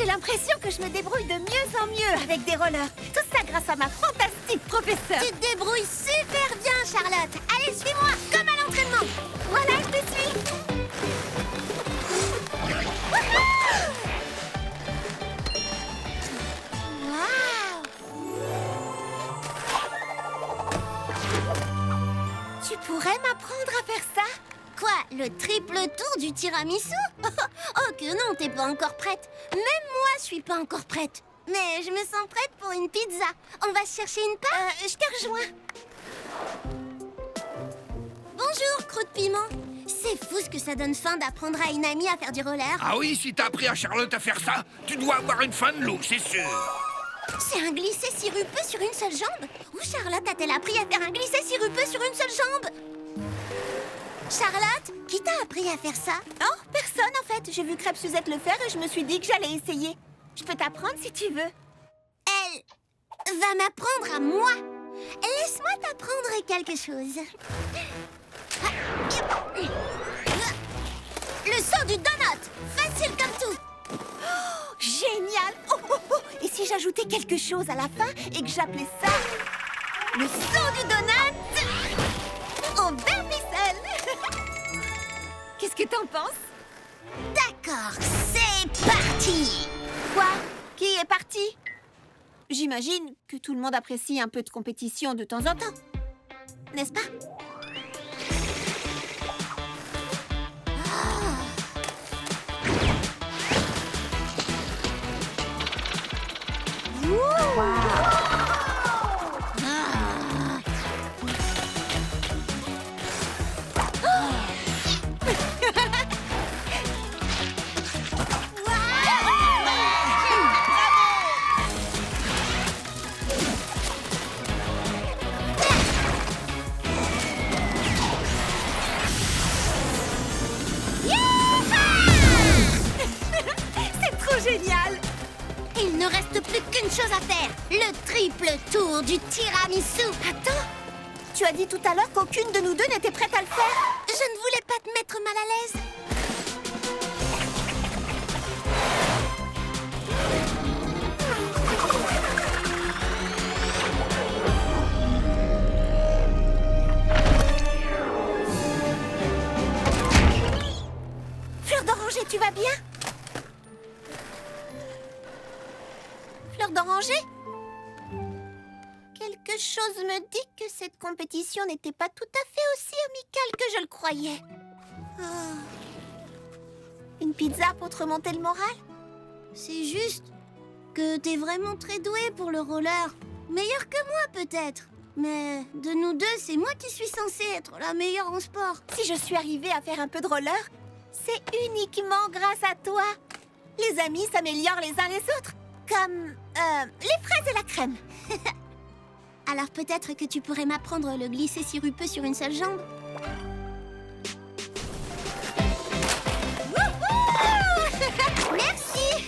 l'impression que je me débrouille de mieux en mieux avec des rollers. Tout ça grâce à ma fantastique professeure. Tu te débrouilles super bien, Charlotte. Allez, suis-moi, comme à l'entraînement. Voilà, je te suis. Waouh! Tu pourrais m'apprendre à faire ça? Quoi, le triple tour du tiramisu? Oh que non, t'es pas encore prête. Même moi, je suis pas encore prête. Mais je me sens prête pour une pizza. On va chercher une part? Je te rejoins. Bonjour, croûte piment. C'est fou ce que ça donne faim d'apprendre à une amie à faire du roller. Ah oui, si t'as appris à Charlotte à faire ça, tu dois avoir une faim de loup, c'est sûr. C'est un glissé sirupeux sur une seule jambe? Où Charlotte a-t-elle appris à faire un glissé sirupeux sur une seule jambe? Charlotte, qui t'a appris à faire ça? Oh, personne en fait. J'ai vu Crêpe Suzette le faire et je me suis dit que j'allais essayer. Je peux t'apprendre si tu veux. Elle va m'apprendre à moi. Laisse-moi t'apprendre quelque chose. Le saut du donut, facile comme tout. Oh, génial. Oh, oh, oh. Et si j'ajoutais quelque chose à la fin et que j'appelais ça le saut du donut au vermicelle? Qu'est-ce que t'en penses? D'accord, c'est parti. Quoi? Qui est parti? J'imagine que tout le monde apprécie un peu de compétition de temps en temps. N'est-ce pas? C'est trop génial! Il ne reste plus qu'une chose à faire. Le triple tour du tiramisu. Attends, tu as dit tout à l'heure qu'aucune de nous deux n'était prête à le faire. Je ne voulais pas te mettre mal à l'aise. Fleur d'oranger, tu vas bien? Fleur d'oranger? Quelque chose me dit que cette compétition n'était pas tout à fait aussi amicale que je le croyais. Oh. Une pizza pour te remonter le moral? C'est juste que t'es vraiment très douée pour le roller. Meilleure que moi, peut-être. Mais de nous deux, c'est moi qui suis censée être la meilleure en sport. Si je suis arrivée à faire un peu de roller, c'est uniquement grâce à toi. Les amis s'améliorent les uns les autres. Comme les fraises et la crème. Alors peut-être que tu pourrais m'apprendre le glisser sirupeux sur une seule jambe. Merci.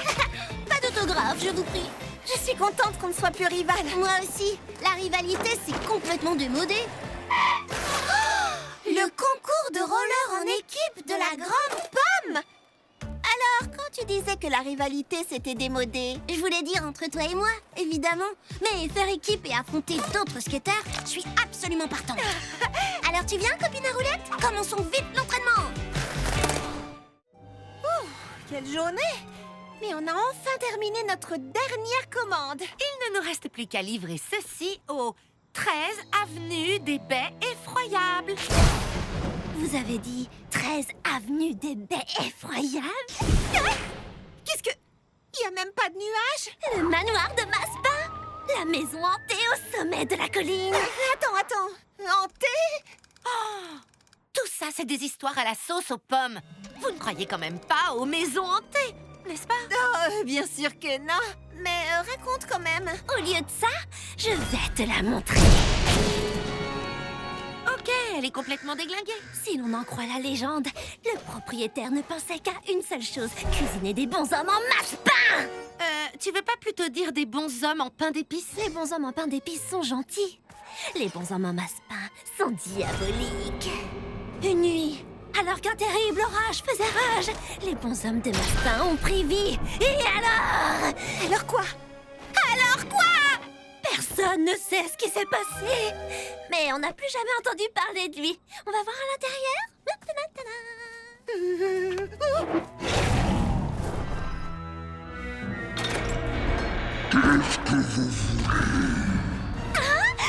Pas d'autographe, je vous prie. Je suis contente qu'on ne soit plus rivales. Moi aussi. La rivalité, c'est complètement démodé. Le concours de roller en équipe de la Grande Pomme. Alors, quand tu disais que la rivalité c'était démodé, Je voulais dire entre toi et moi, évidemment. Mais faire équipe et affronter d'autres skateurs, je suis absolument partante. Alors tu viens, copine à roulette? Commençons vite l'entraînement. quelle journée! Mais on a enfin terminé notre dernière commande. Il ne nous reste plus qu'à livrer ceci au 13 avenue des Baies Effroyables. Vous avez dit 13 avenue des Baies Effroyables? Qu'est-ce que... Il n'y a même pas de nuages? Le manoir de Massepain, la maison hantée au sommet de la colline. Attends. Hanté? Tout ça, c'est des histoires à la sauce aux pommes. Vous ne croyez quand même pas aux maisons hantées, n'est-ce pas? Oh, bien sûr que non. Mais raconte quand même. Au lieu de ça, je vais te la montrer. Ok, elle est complètement déglinguée. Si l'on en croit la légende, le propriétaire ne pensait qu'à une seule chose, cuisiner des bons hommes en Massepain. Tu veux pas plutôt dire des bons hommes en pain d'épices? Les bons hommes en pain d'épices sont gentils. Les bons hommes en Massepain sont diaboliques. Une nuit, Alors qu'un terrible orage faisait rage, les bons hommes de Mastin ont pris vie. Et alors? Alors quoi? Alors quoi? Personne ne sait ce qui s'est passé. Mais on n'a plus jamais entendu parler de lui. On va voir à l'intérieur. Qu'est-ce que vous voulez?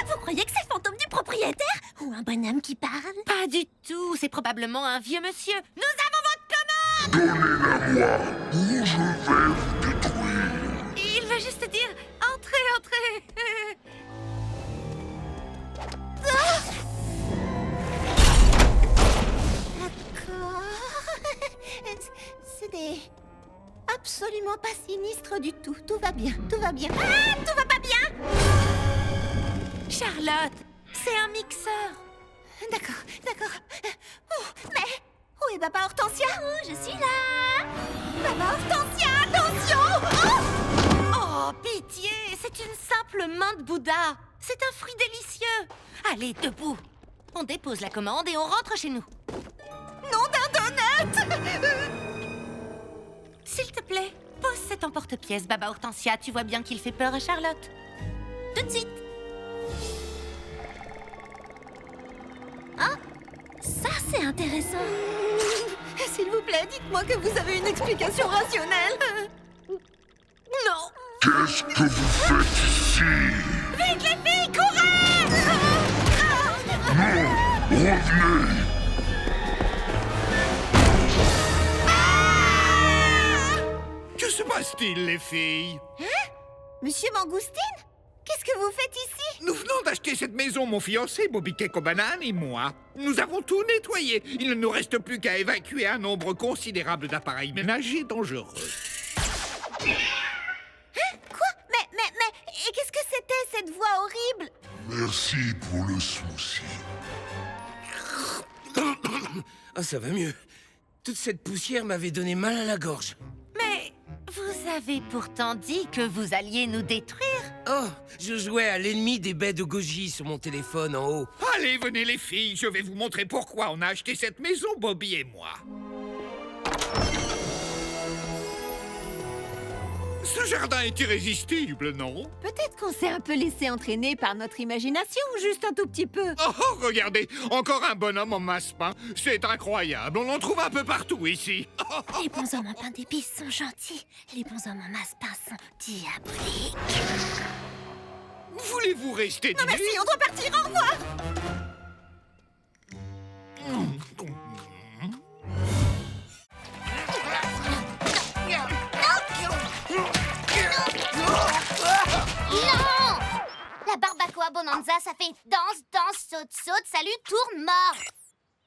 Vous croyez que c'est le fantôme du propriétaire? Ou un bonhomme qui parle? Pas du tout, c'est probablement un vieux monsieur. Nous avons votre commande! Donnez-la-moi ou je vais vous détruire. Il veut juste dire entrez, entrez. D'accord. Ce n'est absolument pas sinistre du tout. Tout va bien, tout va bien. Ah, tout va pas bien! Charlotte, c'est un mixeur. D'accord, d'accord. Mais où est Papa Hortensia? Oh, je suis là. Papa Hortensia, attention! Oh, pitié, c'est une simple main de Bouddha. C'est un fruit délicieux. Allez, debout. On dépose la commande et on rentre chez nous. Nom d'un donut! S'il te plaît, pose cet emporte-pièce, Baba Hortensia. Tu vois bien qu'il fait peur à Charlotte. Tout de suite. Ça, c'est intéressant. S'il vous plaît, dites-moi que vous avez une explication rationnelle. Non. Qu'est-ce que vous faites ici? Vite les filles, courez! Non, revenez. Que se passe-t-il, les filles? Monsieur Mangoustine? Qu'est-ce que vous faites ici? Nous venons d'acheter cette maison, mon fiancé, Bobby Cake aux bananes et moi. Nous avons tout nettoyé. Il ne nous reste plus qu'à évacuer un nombre considérable d'appareils ménagers dangereux. Quoi? Mais, et qu'est-ce que c'était cette voix horrible? Merci pour le souci. Ah, ça va mieux. Toute cette poussière m'avait donné mal à la gorge. Mais vous avez pourtant dit que vous alliez nous détruire. Oh, je jouais à l'ennemi des baies de goji sur mon téléphone en haut. Allez, venez les filles, je vais vous montrer pourquoi on a acheté cette maison, Bobby et moi. Ce jardin est irrésistible, non? Peut-être qu'on s'est un peu laissé entraîner par notre imagination, juste un tout petit peu. Oh, regardez, encore un bonhomme en masse-pain. C'est incroyable, on en trouve un peu partout ici. Les bons hommes en pain d'épices sont gentils. Les bons hommes en masse-pain sont diaboliques. Voulez-vous rester dîner? Merci, on doit partir, au revoir! Non! La barbacoa bonanza, ça fait danse, danse, saute, saute, salut, tourne, mort.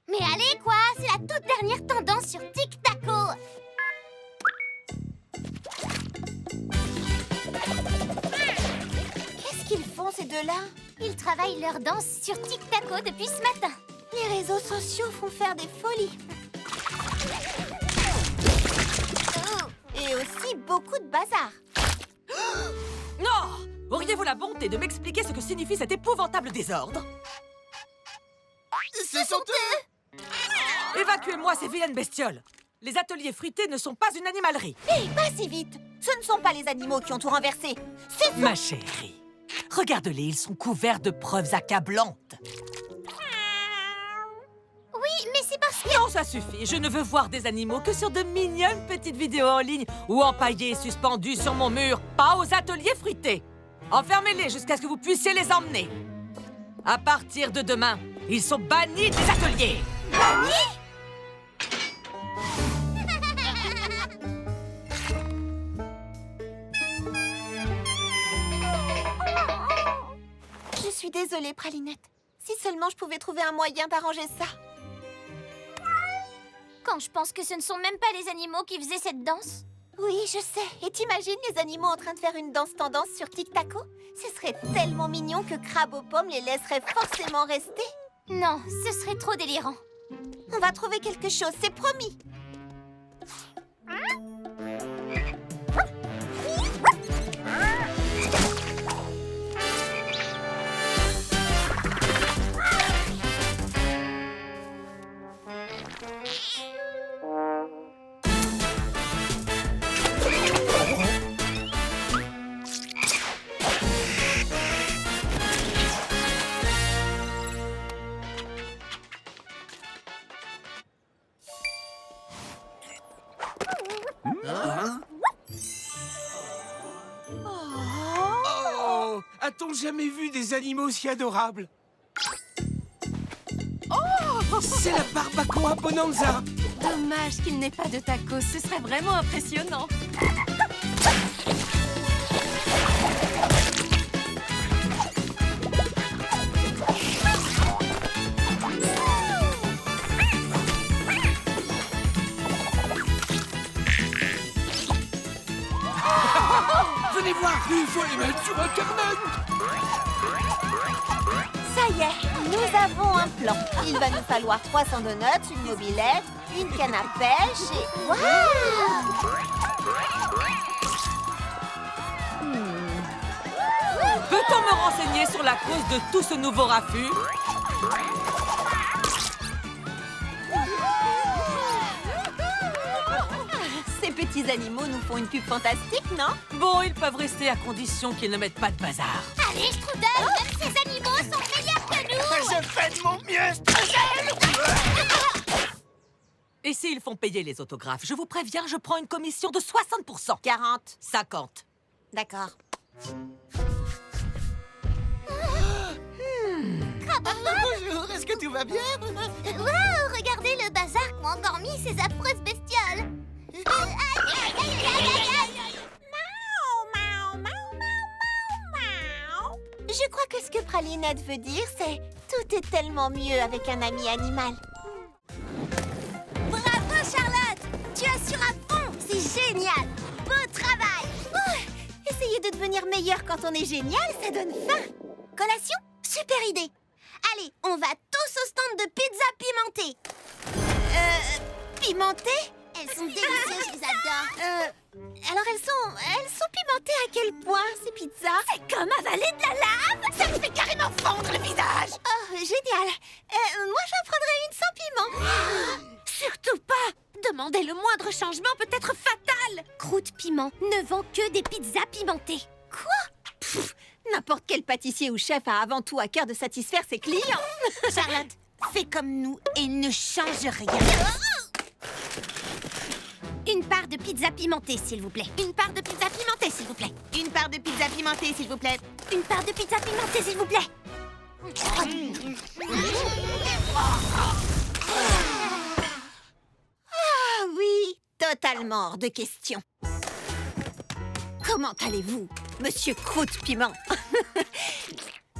Mais allez, quoi, c'est la toute dernière tendance sur Tic Taco. Qu'est-ce qu'ils font, ces deux-là? Ils travaillent leur danse sur Tic Taco depuis ce matin. Les réseaux sociaux font faire des folies. Et aussi beaucoup de bazar. Non! Auriez-vous la bonté de m'expliquer ce que signifie cet épouvantable désordre? Ce sont eux! Évacuez-moi ces vilaines bestioles! Les ateliers fruités ne sont pas une animalerie! Hé, pas si vite! Ce ne sont pas les animaux qui ont tout renversé. Ce sont... Ma chérie, regarde-les, ils sont couverts de preuves accablantes. Oui, mais c'est parce que... Non, ça suffit, je ne veux voir des animaux que sur de mignonnes petites vidéos en ligne ou empaillés et suspendus sur mon mur, pas aux ateliers fruités. Enfermez-les jusqu'à ce que vous puissiez les emmener. À partir de demain, ils sont bannis des ateliers. Je suis désolée, Pralinette. Si seulement je pouvais trouver un moyen d'arranger ça. Quand je pense que ce ne sont même pas les animaux qui faisaient cette danse. Oui, je sais. Et t'imagines les animaux en train de faire une danse tendance sur Tic Taco? Ce serait tellement mignon que Crabe aux pommes les laisserait forcément rester. Non, ce serait trop délirant. On va trouver quelque chose, c'est promis. jamais vu des animaux si adorables. Oh, c'est la barbacoa Bonanza. Dommage qu'il n'ait pas de tacos, ce serait vraiment impressionnant. Venez voir, il faut les mettre sur Internet. Ça y est, nous avons un plan. Il va nous falloir 300 donuts, une mobilette, une canne à pêche et... Waouh! Peut-on me renseigner sur la cause de tout ce nouveau raffut? Ces petits animaux nous font une pub fantastique, non? Bon, ils peuvent rester à condition qu'ils ne mettent pas de bazar. Allez, Strudel, même ces animaux sont meilleurs que nous. Je fais de mon mieux, Strudel. Et s'ils font payer les autographes, je vous préviens, je prends une commission de 60%. 40. 50. D'accord. Bonjour, est-ce que tout va bien? Waouh, regardez le bazar qu'ont encore mis ces affreuses bestioles. Je crois que ce que Pralinette veut dire, c'est tout est tellement mieux avec un ami animal. Bravo, Charlotte. Tu assures à fond. C'est génial. Beau travail. Essayer de devenir meilleur quand on est génial, ça donne faim. Collation? Super idée. Allez, on va tous au stand de pizza pimentée. Pimentées? Elles sont délicieuses, je les adore. Alors elles sont pimentées à quel point, ces pizzas? C'est comme avaler de la lave. Ça me fait carrément fondre le visage. Oh, génial. Moi, j'en prendrais une sans piment. Surtout pas! Demander le moindre changement peut être fatal! Croûte Piment ne vend que des pizzas pimentées. N'importe quel pâtissier ou chef a avant tout à cœur de satisfaire ses clients. Charlotte, fais comme nous et ne change rien. Une part de pizza pimentée, s'il vous plaît. Une part de pizza pimentée, s'il vous plaît. Une part de pizza pimentée, s'il vous plaît. Une part de pizza pimentée, s'il vous plaît. Ah oui, totalement hors de question. Comment allez-vous, monsieur Croûte-Piment?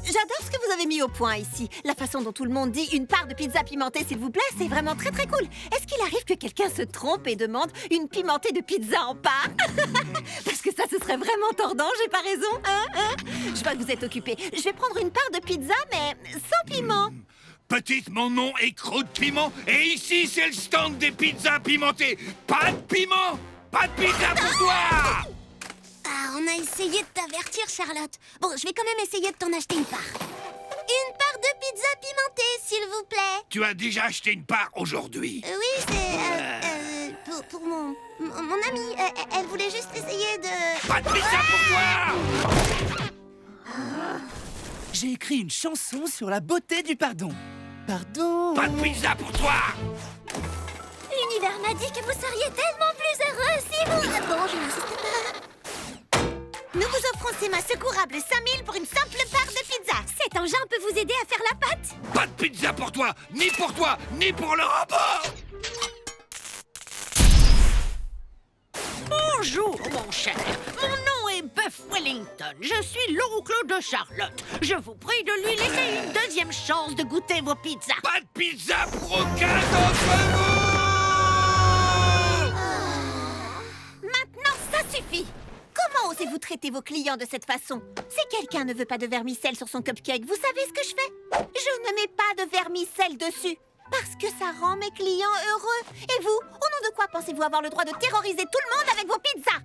J'adore ce que vous avez mis au point ici. La façon dont tout le monde dit une part de pizza pimentée, s'il vous plaît, c'est vraiment très très cool. Est-ce qu'il arrive que quelqu'un se trompe et demande une pimentée de pizza en part? Parce que ça, ce serait vraiment tordant, j'ai pas raison, hein? Je vois que vous êtes occupé. Je vais prendre une part de pizza, mais sans piment. Petite, mon nom est Croûte-Piment, et ici, c'est le stand des pizzas pimentées. Pas de piment, pas de pizza pour toi. Ah, on a essayé de t'avertir, Charlotte. Bon, je vais quand même essayer de t'en acheter une part. Une part de pizza pimentée, s'il vous plaît. Tu as déjà acheté une part aujourd'hui. Oui, c'est... pour mon amie. Elle voulait juste essayer de... Pas de pizza pour toi. J'ai écrit une chanson sur la beauté du pardon. Pardon. Pas de pizza pour toi. L'univers m'a dit que vous seriez tellement plus heureux si vous... Bon, je n'insiste pas. Nous vous offrons ces mains secourables 5000 pour une simple part de pizza. Cet engin peut vous aider à faire la pâte. Pas de pizza pour toi, ni pour le robot. Bonjour, mon cher. Mon nom est Buff Wellington. Je suis l'oncle de Charlotte. Je vous prie de lui laisser une deuxième chance de goûter vos pizzas. Pas de pizza pour aucun d'entre vous. Maintenant, ça suffit. Comment osez-vous traiter vos clients de cette façon? Si quelqu'un ne veut pas de vermicelle sur son cupcake, vous savez ce que je fais? Je ne mets pas de vermicelle dessus. Parce que ça rend mes clients heureux. Et vous, au nom de quoi pensez-vous avoir le droit de terroriser tout le monde avec vos pizzas?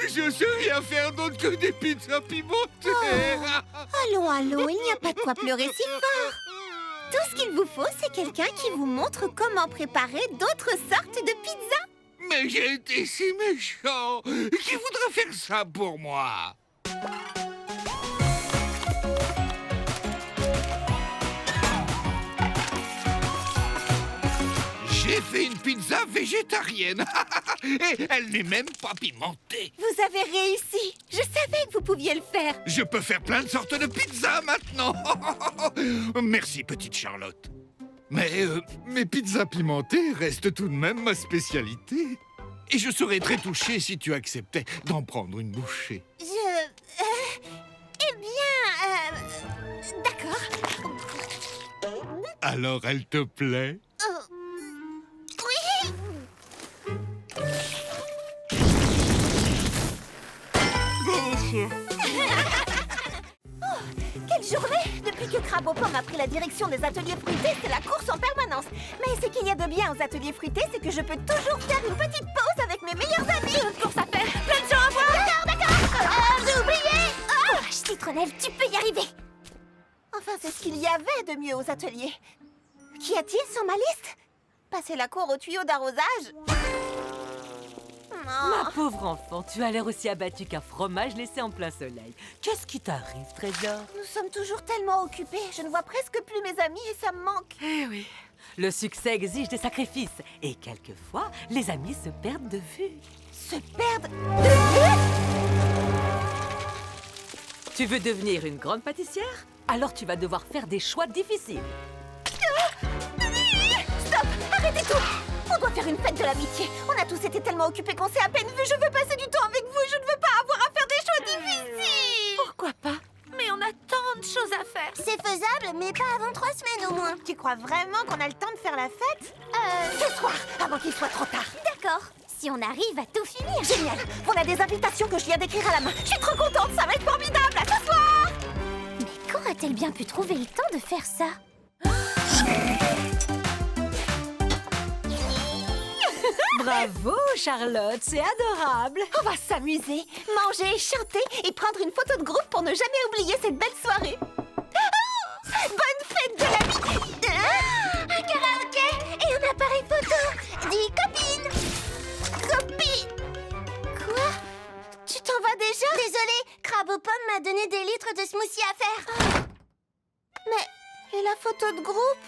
Je sais rien faire d'autre que des pizzas pimentées. Allons, il n'y a pas de quoi pleurer si fort. Tout ce qu'il vous faut, c'est quelqu'un qui vous montre comment préparer d'autres sortes de pizzas. Mais j'ai été si méchant. Qui voudrait faire ça pour moi? J'ai ai fait une pizza végétarienne. Et elle n'est même pas pimentée. Vous avez réussi. Je savais que vous pouviez le faire. Je peux faire plein de sortes de pizzas maintenant. Merci, petite Charlotte. Mais mes pizzas pimentées restent tout de même ma spécialité. Et je serais très touché si tu acceptais d'en prendre une bouchée. Eh bien... D'accord. Alors, elle te plaît? Oui. Délicieux. Quelle journée! Depuis que Crabe aux pommes a pris la direction des ateliers fruités, c'est la course en permanence. Mais ce qu'il y a de bien aux ateliers fruités, c'est que je peux toujours faire une petite pause avec mes meilleurs amis. Une course à faire, plein de gens à voir. D'accord. J'ai oublié. Courage, Citronnelle, tu peux y arriver. Enfin, c'est ce qu'il y avait de mieux aux ateliers. Qu'y a-t-il sur ma liste? Passer la cour au tuyau d'arrosage? Ma pauvre enfant, tu as l'air aussi abattu qu'un fromage laissé en plein soleil. Qu'est-ce qui t'arrive, Trésor? Nous sommes toujours tellement occupés. Je ne vois presque plus mes amis et ça me manque. Eh oui, le succès exige des sacrifices. Et quelquefois, les amis se perdent de vue. Se perdre de vue? Tu veux devenir une grande pâtissière? Alors tu vas devoir faire des choix difficiles. Stop! Arrêtez tout! On doit faire une fête de l'amitié. On a tous été tellement occupés qu'on s'est à peine vus. Je veux passer du temps avec vous et je ne veux pas avoir à faire des choix difficiles. Pourquoi pas? Mais on a tant de choses à faire. C'est faisable, mais pas avant 3 semaines au moins. Tu crois vraiment qu'on a le temps de faire la fête? Ce soir, avant qu'il soit trop tard. D'accord. Si on arrive à tout finir. Génial! On a des invitations que je viens d'écrire à la main. Je suis trop contente, ça va être formidable. À ce soir! Mais quand a-t-elle bien pu trouver le temps de faire ça? Bravo, Charlotte, c'est adorable. On va s'amuser, manger, chanter et prendre une photo de groupe pour ne jamais oublier cette belle soirée. Ah! Bonne fête de l'amitié! Un karaoké et un appareil photo. Dis copine. Quoi? Tu t'en vas déjà? Désolée, Crabe aux pommes m'a donné des litres de smoothie à faire. Mais... et la photo de groupe?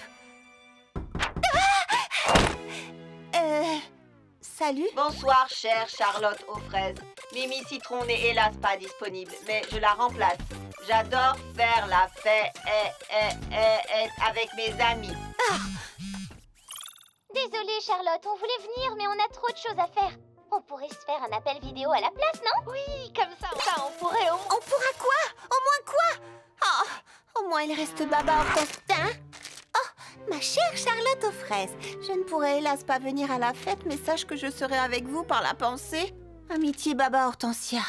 Salut? Bonsoir, chère Charlotte aux fraises. Mimi Citron n'est hélas pas disponible, mais je la remplace. J'adore faire la fête avec mes amis. Désolée, Charlotte, on voulait venir, mais on a trop de choses à faire. On pourrait se faire un appel vidéo à la place, non? Oui, comme ça on pourrait au moins... On pourra quoi? Au moins quoi? Oh, au moins il reste Baba Hortensia. Oh, ma chère Charlotte aux fraises. Je ne pourrai hélas pas venir à la fête, mais sache que je serai avec vous par la pensée. Amitié Baba Hortensia.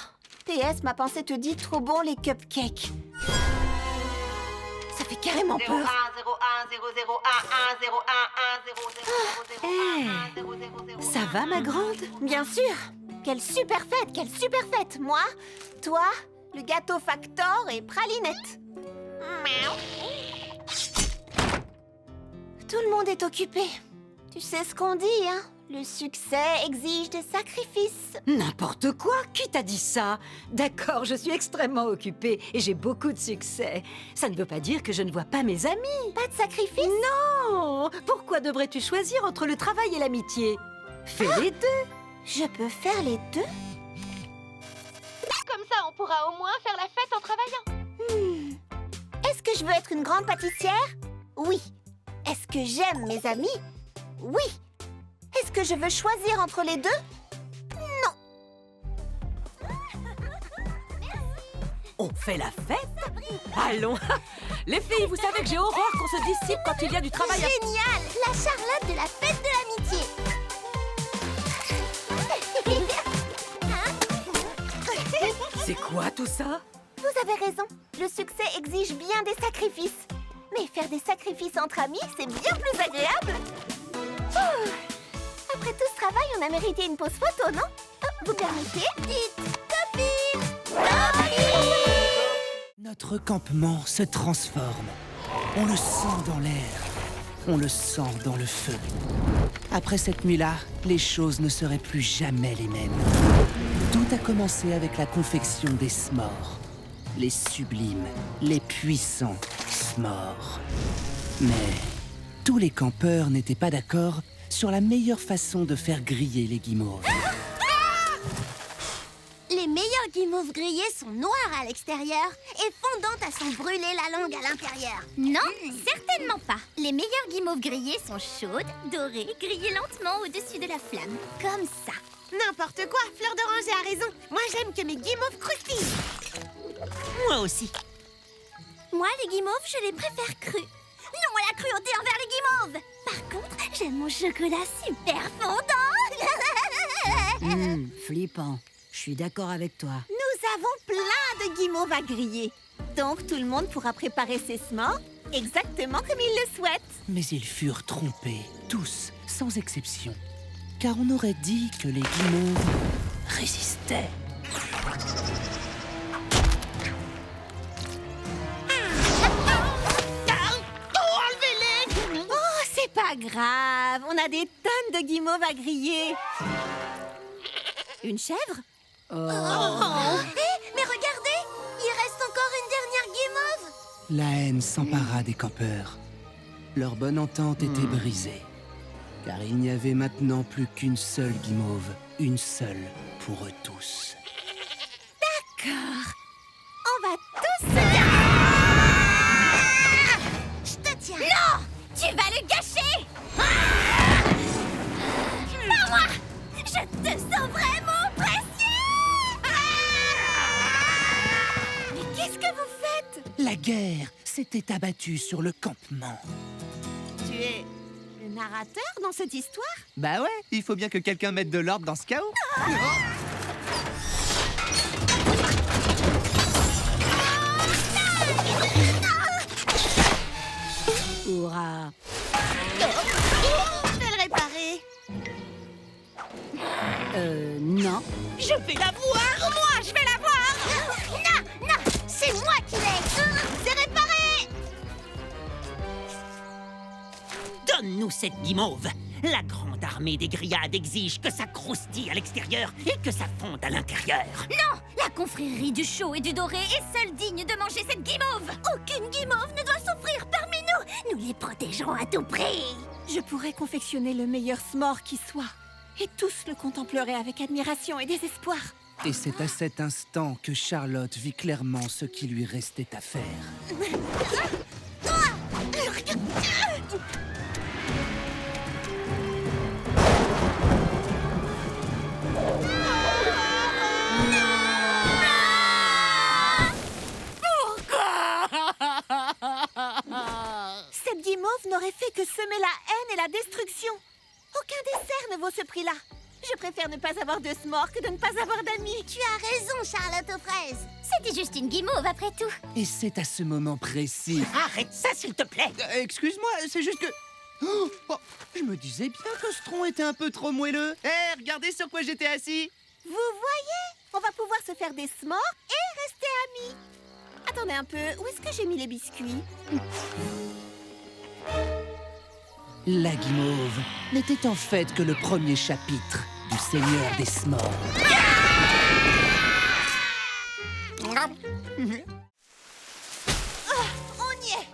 PS, ma pensée te dit trop bon les cupcakes. Ça fait carrément 01 01 peur. 001 01 0 0 1 0 0 Ça va, ma grande? Bien sûr. Quelle super fête, quelle super fête. Moi, toi, le gâteau Factor et Pralinette. Tout le monde est occupé. Tu sais ce qu'on dit, hein? Le succès exige des sacrifices. N'importe quoi, qui t'a dit ça? D'accord, je suis extrêmement occupée et j'ai beaucoup de succès. Ça ne veut pas dire que je ne vois pas mes amis. Pas de sacrifice? Non! Pourquoi devrais-tu choisir entre le travail et l'amitié? Fais les deux. Je peux faire les deux? Comme ça, on pourra au moins faire la fête en travaillant. Est-ce que je veux être une grande pâtissière? Oui. Est-ce que j'aime mes amis? Oui. Est-ce que je veux choisir entre les deux? On fait la fête? Allons. Les filles, vous savez que j'ai horreur qu'on se dissipe quand il y a du travail à... Génial! La Charlotte de la fête de l'amitié. C'est quoi tout ça? Vous avez raison. Le succès exige bien des sacrifices. Mais faire des sacrifices entre amis, c'est bien plus agréable. Oh. Après tout ce travail, on a mérité une pause photo, non? Oh, vous permettez? Petite copine! Notre campement se transforme. On le sent dans l'air. On le sent dans le feu. Après cette nuit-là, les choses ne seraient plus jamais les mêmes. Tout a commencé avec la confection des s'mores. Les sublimes, les puissants s'mores. Mais tous les campeurs n'étaient pas d'accord sur la meilleure façon de faire griller les guimauves. Les meilleurs guimauves grillés sont noirs à l'extérieur et fondantes à s'en brûler la langue à l'intérieur. Non, certainement pas. Les meilleures guimauves grillées sont chaudes, dorées, grillées lentement au-dessus de la flamme. Comme ça. N'importe quoi, Fleur d'Oranger a raison. Moi, j'aime que mes guimauves croustillent. Moi aussi. Moi, les guimauves, je les préfère crus. Non à la cruauté envers les guimauves. Par contre, j'aime mon chocolat super fondant. Flippant. Je suis d'accord avec toi. Nous avons plein de guimauves à griller. Donc, tout le monde pourra préparer ses s'mores exactement comme il le souhaite. Mais ils furent trompés, tous, sans exception. Car on aurait dit que les guimauves résistaient. Oh, c'est pas grave. On a des tonnes de guimauves à griller. Une chèvre? Mais regardez, il reste encore une dernière guimauve. La haine s'empara des campeurs. Leur bonne entente était brisée. Car il n'y avait maintenant plus qu'une seule guimauve. Une seule pour eux tous. D'accord. On va tous se... Je te tiens. Non! Tu vas le gâcher! Pas moi! Je te sauverai, mon précieux! Mais qu'est-ce que vous faites? La guerre s'était abattue sur le campement. Tu es le narrateur dans cette histoire? Bah ouais, il faut bien que quelqu'un mette de l'ordre dans ce chaos. Hurrah! Je vais le réparer. Non. Je vais la voir! Moi, je vais la voir! Non, non, c'est moi qui l'ai. C'est réparé! Donne-nous cette guimauve. La grande armée des grillades exige que ça croustille à l'extérieur et que ça fonde à l'intérieur. Non! La confrérie du chaud et du doré est seule digne de manger cette guimauve! Aucune guimauve ne doit souffrir parmi nous. Nous les protégerons à tout prix. Je pourrais confectionner le meilleur s'more qui soit. Et tous le contempleraient avec admiration et désespoir. Et c'est à cet instant que Charlotte vit clairement ce qui lui restait à faire. Cette guimauve n'aurait fait que semer la haine et la destruction. Aucun dessert ne vaut ce prix-là. Je préfère ne pas avoir de s'more que de ne pas avoir d'amis. Tu as raison, Charlotte aux fraises. C'était juste une guimauve après tout. Et c'est à ce moment précis... Arrête ça, s'il te plaît. Excuse-moi, c'est juste que... Oh, je me disais bien que ce tronc était un peu trop moelleux. Hé, regardez sur quoi j'étais assis. Vous voyez? On va pouvoir se faire des s'mores et rester amis. Attendez un peu, où est-ce que j'ai mis les biscuits? La guimauve n'était en fait que le premier chapitre du Seigneur des s'mores. On y est!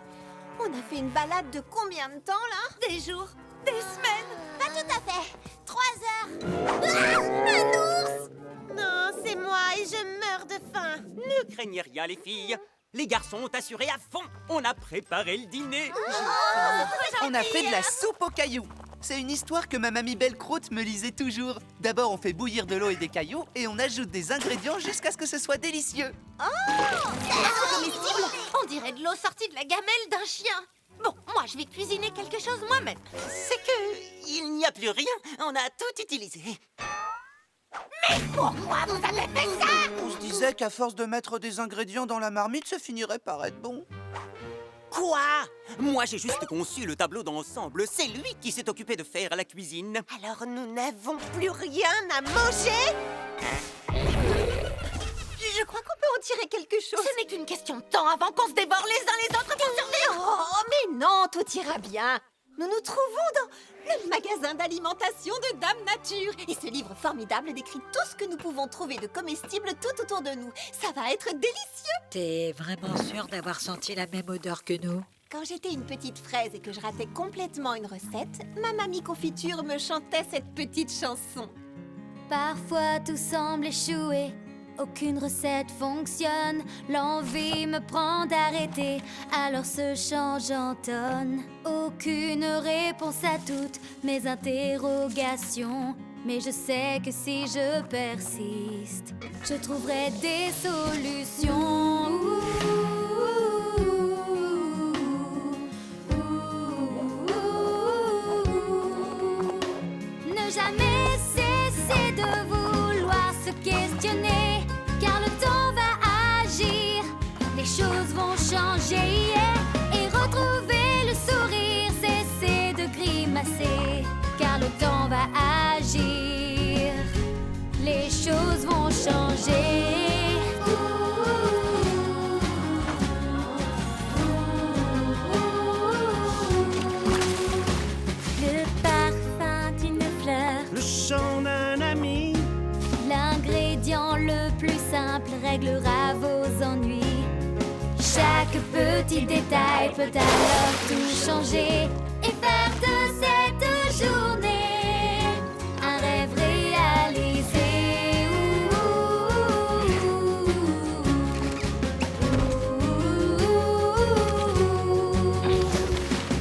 On a fait une balade de combien de temps, là? Des jours? Des semaines? Pas tout à fait. 3 heures. Un ours! Non, c'est moi et je meurs de faim. Ne craignez rien, les filles. Les garçons ont assuré à fond. On a préparé le dîner. On a fait de la soupe aux cailloux. C'est une histoire que ma mamie Belle-Croûte me lisait toujours. D'abord, on fait bouillir de l'eau et des cailloux et on ajoute des ingrédients jusqu'à ce que ce soit délicieux. Comestible? On dirait de l'eau sortie de la gamelle d'un chien. Bon, moi, je vais cuisiner quelque chose moi-même. C'est que il n'y a plus rien. On a tout utilisé. Pourquoi vous avez fait ça? On se disait qu'à force de mettre des ingrédients dans la marmite, ça finirait par être bon. Quoi? Moi, j'ai juste conçu le tableau d'ensemble. C'est lui qui s'est occupé de faire la cuisine. Alors nous n'avons plus rien à manger? Je crois qu'on peut en tirer quelque chose. Ce n'est qu'une question de temps avant qu'on se dévore les uns les autres pour survivre. Oh, mais non, tout ira bien. Nous nous trouvons dans le magasin d'alimentation de Dame Nature. Et ce livre formidable décrit tout ce que nous pouvons trouver de comestibles tout autour de nous. Ça va être délicieux. T'es vraiment sûr d'avoir senti la même odeur que nous? Quand j'étais une petite fraise et que je ratais complètement une recette, ma mamie confiture me chantait cette petite chanson. Parfois tout semble échouer, aucune recette fonctionne. L'envie me prend d'arrêter, alors ce chant j'entonne. Aucune réponse à toutes mes interrogations. Mais je sais que si je persiste, je trouverai des solutions. Ne jamais cesser de vouloir se questionner, car le temps va agir, les choses vont changer et retrouver le sourire, cesser de grimacer, car le temps va agir, les choses vont changer. Le parfum d'une fleur, le chant d'un ami, l'ingrédient le plus simple réglera vos ennuis. Chaque petit détail peut alors tout changer et faire de cette journée un rêve réalisé.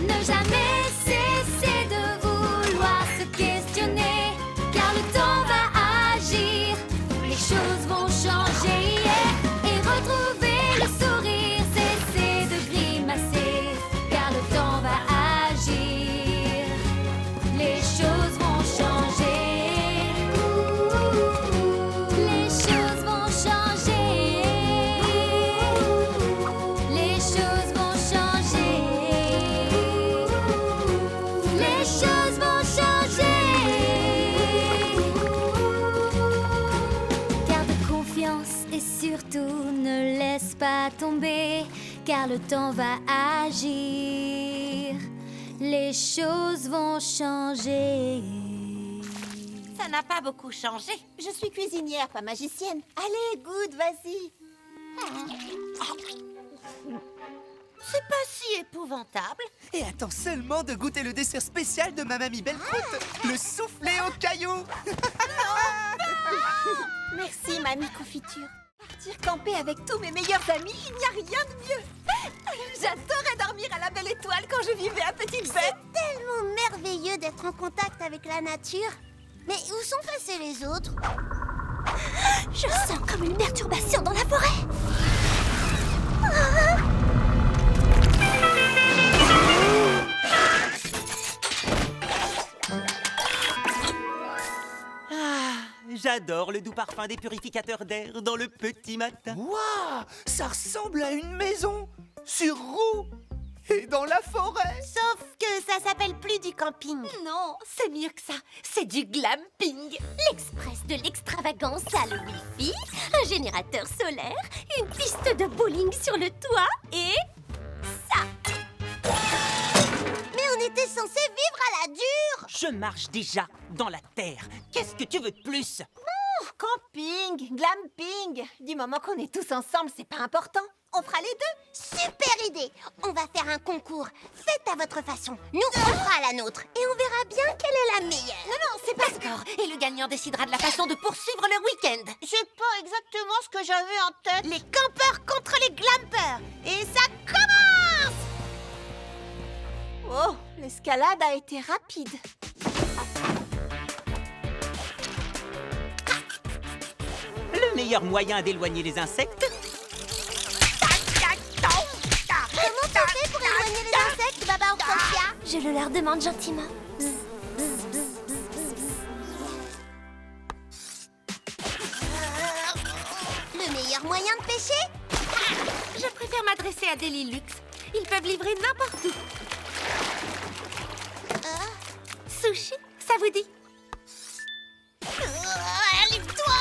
Ne jamais cesser de vouloir se questionner, car le temps va agir, les choses vont changer et retrouver le sourire, cesser de grimacer, car le temps va agir, les choses vont changer. Les choses vont changer. Les choses vont changer. Les choses vont changer. Garde confiance et surtout ne laisse pas tomber, car le temps va agir. Les choses vont changer. Ça n'a pas beaucoup changé. Je suis cuisinière, pas magicienne. Allez, goûte, vas-y. C'est pas si épouvantable. Et attends seulement de goûter le dessert spécial de ma mamie Belle Croûte, le soufflé aux cailloux. Merci, mamie confiture. Partir camper avec tous mes meilleurs amis, il n'y a rien de mieux. J'adorais dormir à la Belle Étoile quand je vivais à Petite Bête. Tellement merveilleux d'être en contact avec la nature. Mais où sont passés les autres? Je sens comme une perturbation dans la forêt. J'adore le doux parfum des purificateurs d'air dans le petit matin. Waouh, ça ressemble à une maison sur roue et dans la forêt. Sauf que ça s'appelle plus du camping. Non, c'est mieux que ça. C'est du glamping. L'express de l'extravagance a le Wi-Fi, un générateur solaire, une piste de bowling sur le toit et ça. Mais on était censé vivre à la dure. Je marche déjà dans la terre. Qu'est-ce que tu veux de plus? Camping, glamping. Du moment qu'on est tous ensemble, c'est pas important. On fera les deux. Super idée. On va faire un concours. Faites à votre façon. Nous, on fera à la nôtre. Et on verra bien quelle est la meilleure. Non, c'est pas d'accord. Et le gagnant décidera de la façon de poursuivre le week-end. C'est pas exactement ce que j'avais en tête. Les campeurs contre les glampers. Et ça commence. Oh, l'escalade a été rapide. Le meilleur moyen d'éloigner les insectes? Comment tu fais pour éloigner les insectes, Baba Orthopia? Je le leur demande gentiment. Le meilleur moyen de pêcher? Je préfère m'adresser à des Lilux. Ils peuvent livrer n'importe où. Sushi, ça vous dit? Livre-toi!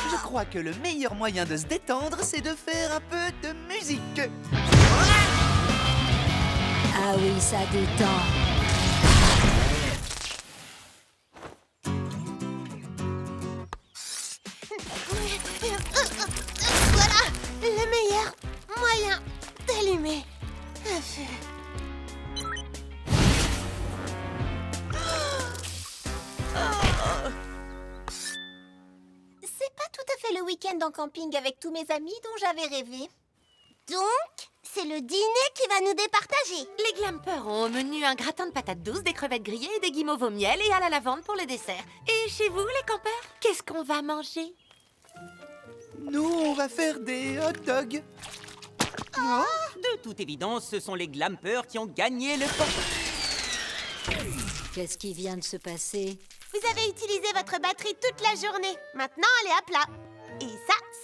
Je crois que le meilleur moyen de se détendre, c'est de faire un peu de musique. Ah oui, ça détend. Voilà le meilleur moyen d'allumer un week-end en camping avec tous mes amis dont j'avais rêvé. Donc, c'est le dîner qui va nous départager. Les glampers ont au menu un gratin de patates douces, des crevettes grillées et des guimauves au miel et à la lavande pour le dessert. Et chez vous, les campeurs, qu'est-ce qu'on va manger? Nous, on va faire des hot dogs. De toute évidence, ce sont les glampers qui ont gagné le camp. Qu'est-ce qui vient de se passer? Vous avez utilisé votre batterie toute la journée. Maintenant, elle est à plat. Et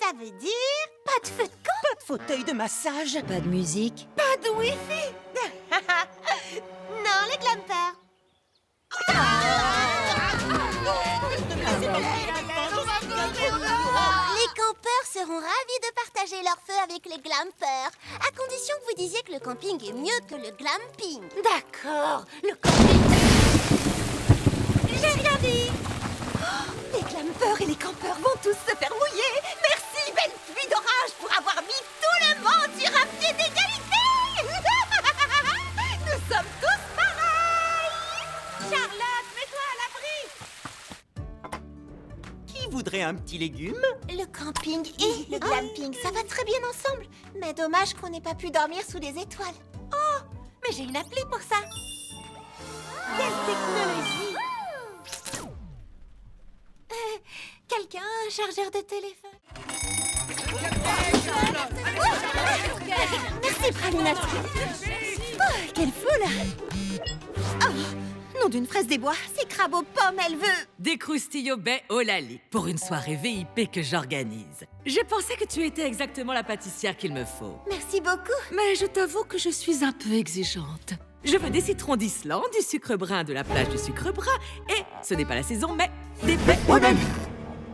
ça veut dire pas de feu de camp. Pas de fauteuil de massage. Pas de musique? Pas de wifi. Non, les glampers. Les campeurs seront ravis de partager leur feu avec les glampers, à condition que vous disiez que le camping est mieux que le glamping. D'accord, le camping... J'ai rien dit. Les glampers et les campeurs vont tous se faire mouiller. Merci, belle pluie d'orage, pour avoir mis tout le monde sur un pied d'égalité. Nous sommes tous pareils. Charlotte, mets-toi à l'abri. Qui voudrait un petit légume? Le camping et le glamping, ça va très bien ensemble. Mais dommage qu'on n'ait pas pu dormir sous les étoiles. Oh, mais j'ai une appli pour ça. Quelle technologie! Quelqu'un a un chargeur de téléphone? Merci, Pralinette. Oh, quelle foule! Oh, nom d'une fraise des bois, c'est crabe aux pommes, elle veut... Des croustilles au baies au lali pour une soirée VIP que j'organise. J'ai pensé que tu étais exactement la pâtissière qu'il me faut. Merci beaucoup. Mais je t'avoue que je suis un peu exigeante. Je veux des citrons d'Islande, du sucre brun de la plage du sucre brun et, ce n'est pas la saison, mais des baies au lali.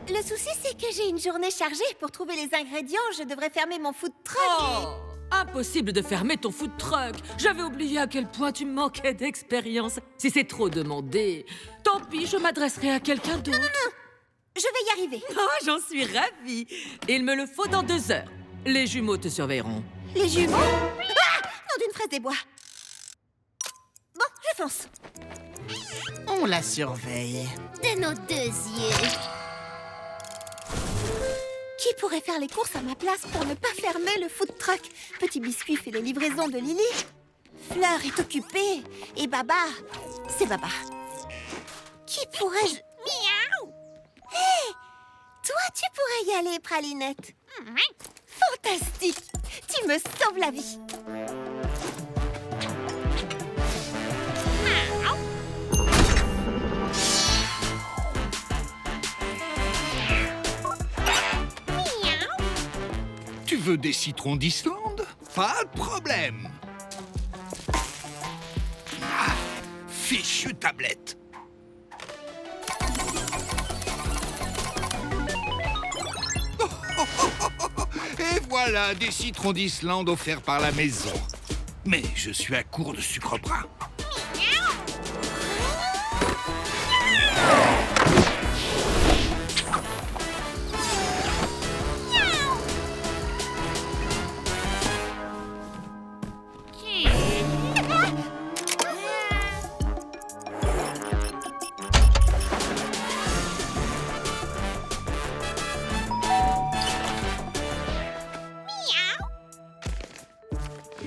Le souci, c'est que j'ai une journée chargée. Pour trouver les ingrédients, je devrais fermer mon food truck. Oh, impossible de fermer ton food truck. J'avais oublié à quel point tu manquais d'expérience. Si c'est trop demandé, tant pis, je m'adresserai à quelqu'un d'autre. Non, je vais y arriver. Oh, j'en suis ravie. Il me le faut dans 2 heures. Les jumeaux te surveilleront. Les jumeaux? Ah! Nom d'une fraise des bois. Bon, je fonce. On la surveille. De nos 2 yeux. Qui pourrait faire les courses à ma place pour ne pas fermer le food truck? Petit Biscuit fait les livraisons de Lily. Fleur est occupée. Et Baba, c'est Baba. Qui pourrais-je... Miaou! Hé! Toi, tu pourrais y aller, Pralinette. Fantastique! Tu me sauves la vie. Tu veux des citrons d'Islande? Pas de problème. Ah, fichue tablette. Et voilà des citrons d'Islande offerts par la maison. Mais je suis à court de sucre brun.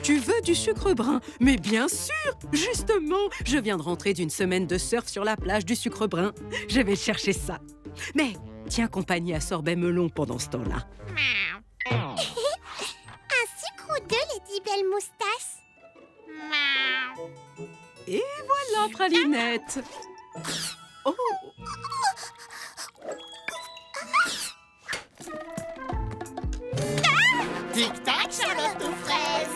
Tu veux du sucre brun? Mais bien sûr! Justement, je viens de rentrer d'une semaine de surf sur la plage du sucre brun. Je vais chercher ça. Mais tiens compagnie à Sorbet Melon pendant ce temps-là. Un sucre ou deux, les 10 belles moustaches. Et voilà, Pralinette! Oh! Tic-tac, Charlotte aux fraises.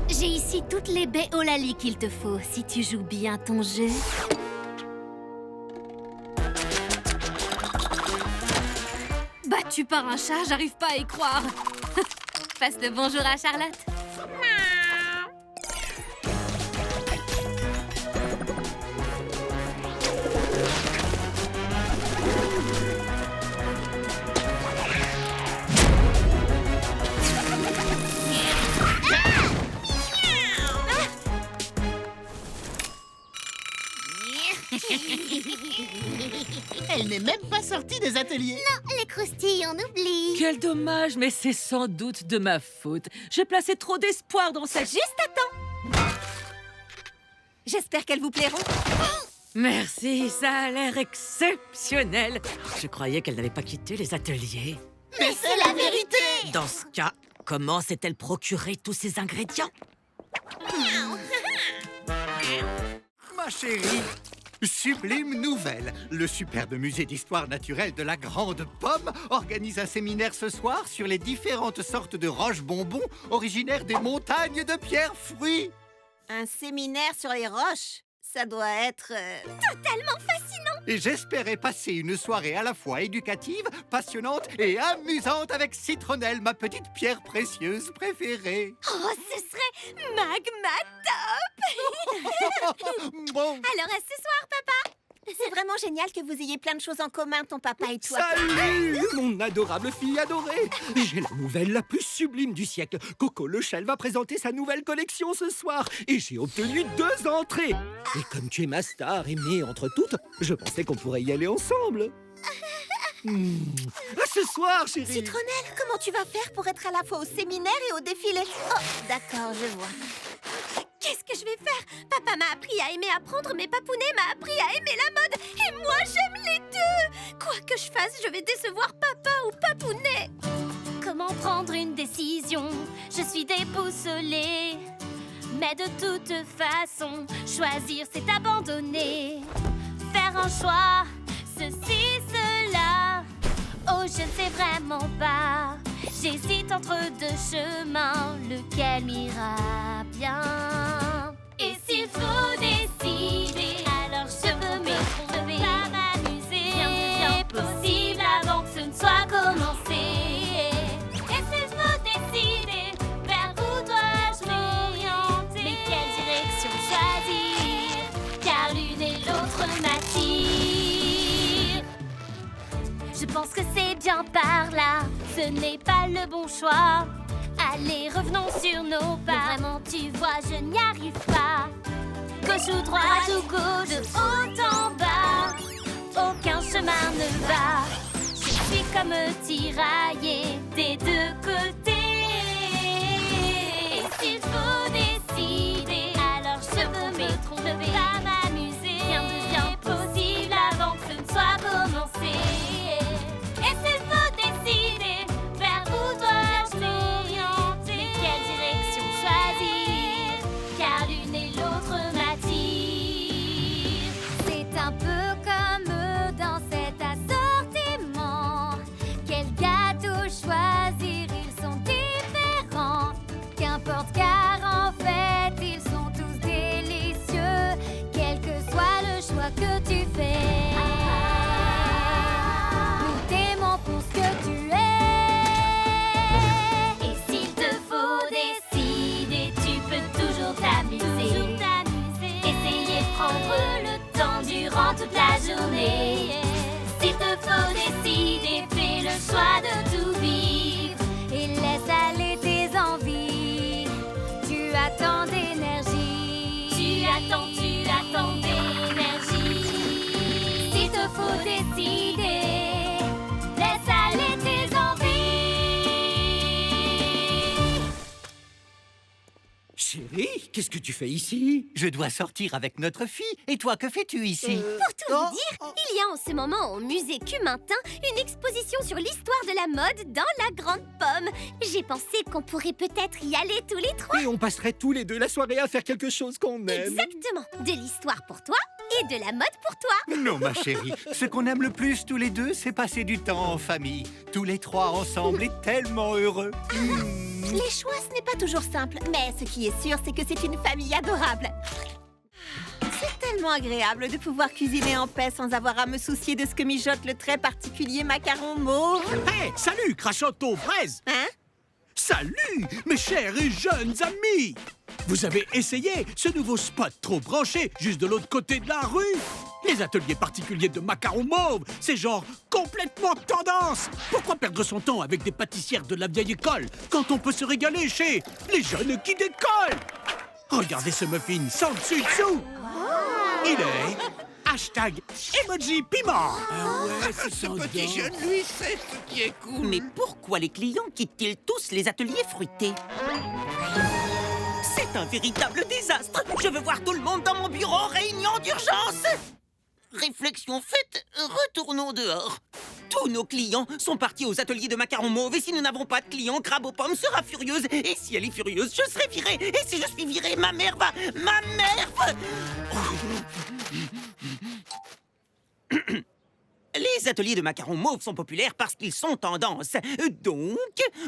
J'ai ici toutes les baies au lali qu'il te faut, si tu joues bien ton jeu. Battu par un chat, j'arrive pas à y croire. Passe le bonjour à Charlotte. Elle n'est même pas sortie des ateliers. Non, les croustilles, on oublie. Quel dommage, mais c'est sans doute de ma faute. J'ai placé trop d'espoir dans cette... Juste à temps. J'espère qu'elles vous plairont. Merci, ça a l'air exceptionnel. Je croyais qu'elle n'avait pas quitté les ateliers. Mais c'est la vérité. Dans ce cas, comment s'est-elle procuré tous ces ingrédients? Ma chérie, sublime nouvelle. Le superbe musée d'histoire naturelle de la Grande Pomme organise un séminaire ce soir sur les différentes sortes de roches-bonbons originaires des montagnes de pierre-fruits. Un séminaire sur les roches. Ça doit être... Totalement fascinant. Et j'espérais passer une soirée à la fois éducative, passionnante et amusante avec Citronnelle, ma petite pierre précieuse préférée. Oh, ce serait magma top. Bon. Alors à ce soir, papa. C'est vraiment génial que vous ayez plein de choses en commun, ton papa et toi. Salut, mon adorable fille adorée. J'ai la nouvelle la plus sublime du siècle. Coco Lechelle va présenter sa nouvelle collection ce soir. Et j'ai obtenu 2 entrées. Et comme tu es ma star aimée entre toutes, je pensais qu'on pourrait y aller ensemble. À ce soir, chérie. Citronnelle, comment tu vas faire pour être à la fois au séminaire et au défilé? Oh, d'accord, je vois. Qu'est-ce que je vais faire? Papa m'a appris à aimer apprendre, mais Papounet m'a appris à aimer la mode. Et moi, j'aime les deux. Quoi que je fasse, je vais décevoir papa ou Papounet. Comment prendre une décision? Je suis déboussolée. Mais de toute façon, choisir c'est abandonner. Faire un choix, ceci, cela. Oh, je ne sais vraiment pas. J'hésite entre 2 chemins, lequel m'ira bien. Et s'il faut décider, alors je veux me tromper, pas m'amuser. Rien ne devient possible avant que ce ne soit commencé. Et s'il faut décider, vers où dois-je m'orienter? Mais quelle direction choisir? Car l'une et l'autre m'attirent. Je pense que c'est bien par là, ce n'est pas le bon choix. Allez, revenons sur nos pas. Mais vraiment, tu vois, je n'y arrive pas. Gauche ou droite ou gauche, de haut en bas, aucun chemin ne va. Je suis comme tiraillée des 2 côtés. Et s'il faut décider, alors je veux me tromper, pas m'amuser. Rien ne devient possible avant que ce ne soit commencé. Et s'il faut décider, vers où dois-je m'orienter? Mais quelle direction choisir? Car l'une et l'autre m'attirent. C'est un peu comme dans cet assortiment. Quel gâteau choisir? Ils sont différents. Qu'importe car en fait ils sont tous délicieux. Quel que soit le choix que tu fais. Ce que tu es. Et s'il te faut décider, tu peux toujours t'amuser. Essayer de prendre le temps durant toute la journée. S'il te faut décider, fais le choix de tout vivre. Et laisse aller tes envies. Tu attends d'énergie. Tu attends d'énergie. S'il te faut décider, Chérie, qu'est-ce que tu fais ici? Je dois sortir avec notre fille. Et toi, que fais-tu ici? Pour tout vous dire, il y a en ce moment au musée Cumintin une exposition sur l'histoire de la mode dans la Grande Pomme. J'ai pensé qu'on pourrait peut-être y aller tous les 3. Et on passerait tous les 2 la soirée à faire quelque chose qu'on aime. Exactement. De l'histoire pour toi et de la mode pour toi. Non, ma chérie, ce qu'on aime le plus tous les 2, c'est passer du temps en famille. Tous les 3 ensemble et tellement heureux. Les choix, ce n'est pas toujours simple, mais ce qui est sûr, c'est que c'est une famille adorable. C'est tellement agréable de pouvoir cuisiner en paix sans avoir à me soucier de ce que mijote le très particulier macaron mauve. Hey, salut, crachotte aux fraises! Hein? Salut, mes chers et jeunes amis! Vous avez essayé ce nouveau spot trop branché juste de l'autre côté de la rue? Les ateliers particuliers de macarons mauve, c'est genre complètement tendance! Pourquoi perdre son temps avec des pâtissières de la vieille école quand on peut se régaler chez les jeunes qui décollent? Regardez ce muffin sans dessus-dessous! Il est Hashtag emoji piment. Ah ouais, c'est Ce petit jeune, lui, sait ce qui est cool. Mais pourquoi les clients quittent-ils tous les ateliers fruités? C'est un véritable désastre. Je veux voir tout le monde dans mon bureau en réunion d'urgence. Réflexion faite, retournons dehors. Tous nos clients sont partis aux ateliers de macarons mauves et si nous n'avons pas de clients, Crabe aux pommes sera furieuse. Et si elle est furieuse, je serai virée. Et si je suis virée, ma mère va... Les ateliers de macarons mauves sont populaires parce qu'ils sont tendance. Donc,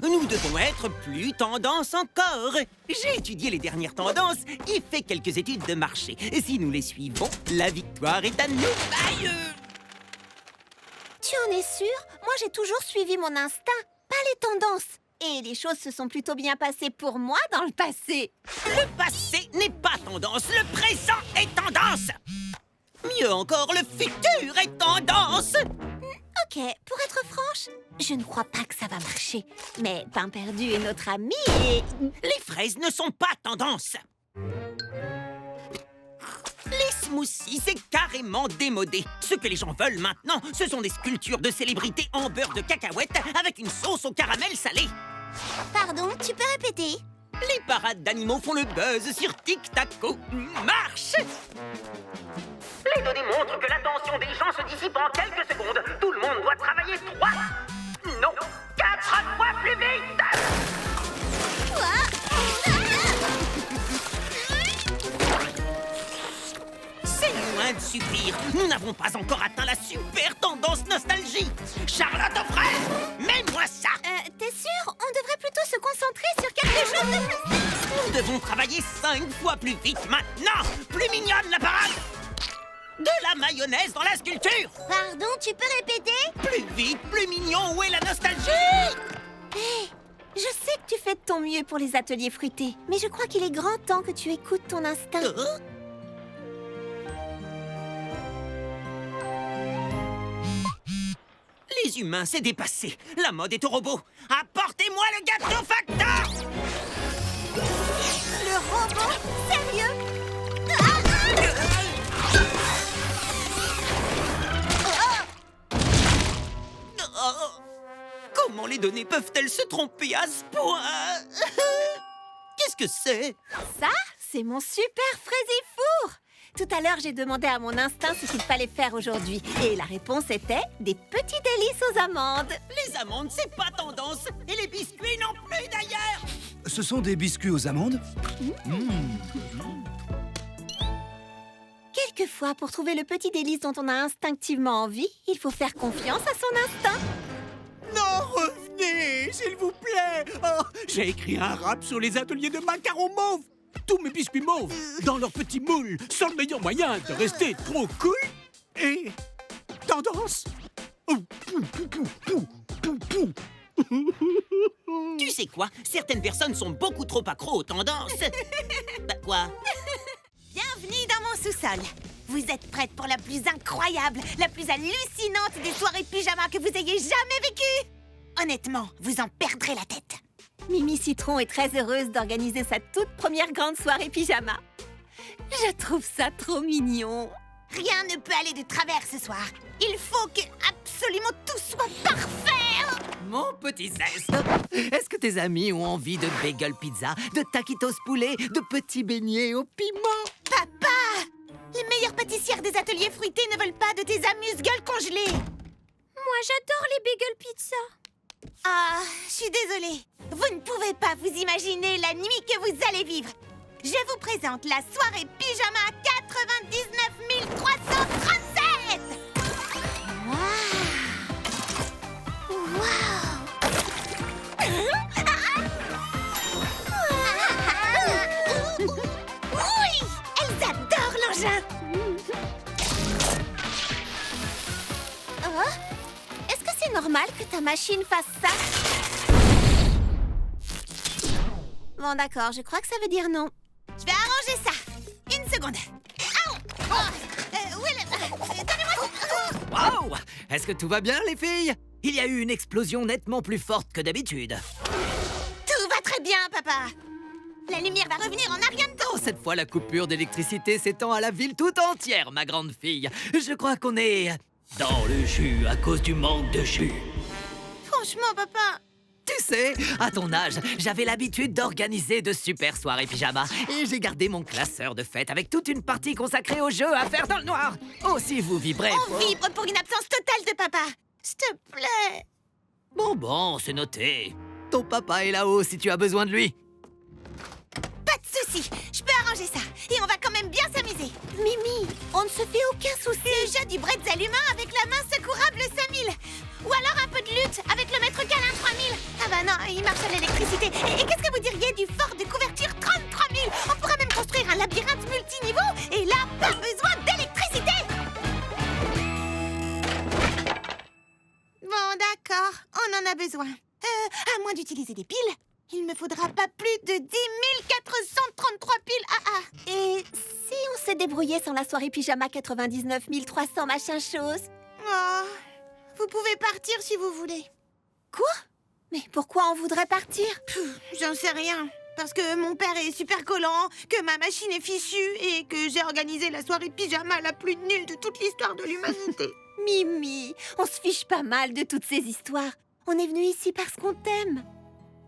nous devons être plus tendance encore. J'ai étudié les dernières tendances et fait quelques études de marché. Si nous les suivons, la victoire est à nous. Aïe! Tu en es sûr? Moi, j'ai toujours suivi mon instinct, pas les tendances. Et les choses se sont plutôt bien passées pour moi dans le passé. Le passé n'est pas tendance, le présent est tendance. Mieux encore, le futur est tendance. Ok, pour être franche, je ne crois pas que ça va marcher. Mais Pain Perdu est notre ami et... Les fraises ne sont pas tendance. Les smoothies, c'est carrément démodé. Ce que les gens veulent maintenant, ce sont des sculptures de célébrités en beurre de cacahuète avec une sauce au caramel salé. Pardon, tu peux répéter? Les parades d'animaux font le buzz sur TikTok. Marche! Les données montrent que l'attention des gens se dissipe en quelques secondes. Tout le monde doit travailler 3, non, 4 fois plus vite! C'est loin de suffire. Nous n'avons pas encore atteint la super tendance nostalgie. Charlotte aux fraises, mets-moi ça! T'es sûr? On devrait plutôt se concentrer sur quelque chose de plus... Nous devons travailler 5 fois plus vite maintenant. Plus mignonne la parade! De la mayonnaise dans la sculpture! Pardon, tu peux répéter? Plus vite, plus mignon, où est la nostalgie? Hé, je sais que tu fais de ton mieux pour les ateliers fruités, mais je crois qu'il est grand temps que tu écoutes ton instinct. Les humains, c'est dépassé. La mode est au robot. Apportez-moi le gâteau facteur! Le robot? Sérieux? Comment les données peuvent-elles se tromper à ce point? Qu'est-ce que c'est? Ça, c'est mon super fraisifour! Tout à l'heure, j'ai demandé à mon instinct ce qu'il fallait faire aujourd'hui. Et la réponse était des petits délices aux amandes. Les amandes, c'est pas tendance. Et les biscuits non plus, d'ailleurs. Ce sont des biscuits aux amandes? Quelquefois, pour trouver le petit délice dont on a instinctivement envie, il faut faire confiance à son instinct. Non, revenez, s'il vous plaît. Oh, j'ai écrit un rap sur les ateliers de macarons mauves. Tous mes biscuits mauves, dans leurs petits moules, sont le meilleur moyen de rester trop cool et tendance. Tu sais quoi? Certaines personnes sont beaucoup trop accros aux tendances. Bah quoi? Bienvenue dans mon sous-sol. Vous êtes prêtes pour la plus incroyable, la plus hallucinante des soirées pyjama que vous ayez jamais vécues? Honnêtement, vous en perdrez la tête. Mimi Citron est très heureuse d'organiser sa toute première grande soirée pyjama. Je trouve ça trop mignon. Rien ne peut aller de travers ce soir. Il faut que absolument tout soit parfait. Mon petit zeste, est-ce que tes amis ont envie de bagel pizza, de taquitos poulet, de petits beignets au piment? Papa! Les meilleures pâtissières des ateliers fruités ne veulent pas de tes amuse-gueules congelées. Moi, j'adore les bagel pizza. Ah, je suis désolée. Vous ne pouvez pas vous imaginer la nuit que vous allez vivre. Je vous présente la soirée pyjama 99 337. Oui, elles adorent l'engin. Oh, est-ce que c'est normal que ta machine fasse ça? Bon, d'accord, je crois que ça veut dire non. Je vais arranger ça. Une seconde. Wow! Est-ce que tout va bien, les filles? Il y a eu une explosion nettement plus forte que d'habitude. Tout va très bien, papa. La lumière va revenir, on n'a rien de Oh, cette fois, la coupure d'électricité s'étend à la ville tout entière, ma grande fille. Je crois qu'on est dans le jus à cause du manque de jus. Franchement, papa. Tu sais, à ton âge, j'avais l'habitude d'organiser de super soirées pyjama. Et j'ai gardé mon classeur de fête avec toute une partie consacrée aux jeux à faire dans le noir. Oh, si vous vibrez... On vibre pour une absence totale de papa. S'il te plaît. Bon, c'est noté. Ton papa est là-haut si tu as besoin de lui. Pas de soucis, je peux arranger ça. Et on va quand même bien s'amuser. Mimi, on ne se fait aucun souci. Le jeu du bretzel humain avec la main secourable 5000. Ou alors un peu de lutte avec le maître câlin 3000. Ah bah non, il marche à l'électricité. Et qu'est-ce que vous diriez du fort de couverture 33 000? On pourrait même construire un labyrinthe multiniveau. Et là, pas besoin d'électricité. Bon, d'accord, on en a besoin. À moins d'utiliser des piles, il me faudra pas plus de 10 433 piles AA. Et si on s'est débrouillé sans la soirée pyjama 99 300 machin chose? Oh, vous pouvez partir si vous voulez. Quoi? Mais pourquoi on voudrait partir? J'en sais rien. Parce que mon père est super collant, que ma machine est fichue et que j'ai organisé la soirée pyjama la plus nulle de toute l'histoire de l'humanité. Mimi, on se fiche pas mal de toutes ces histoires. On est venu ici parce qu'on t'aime.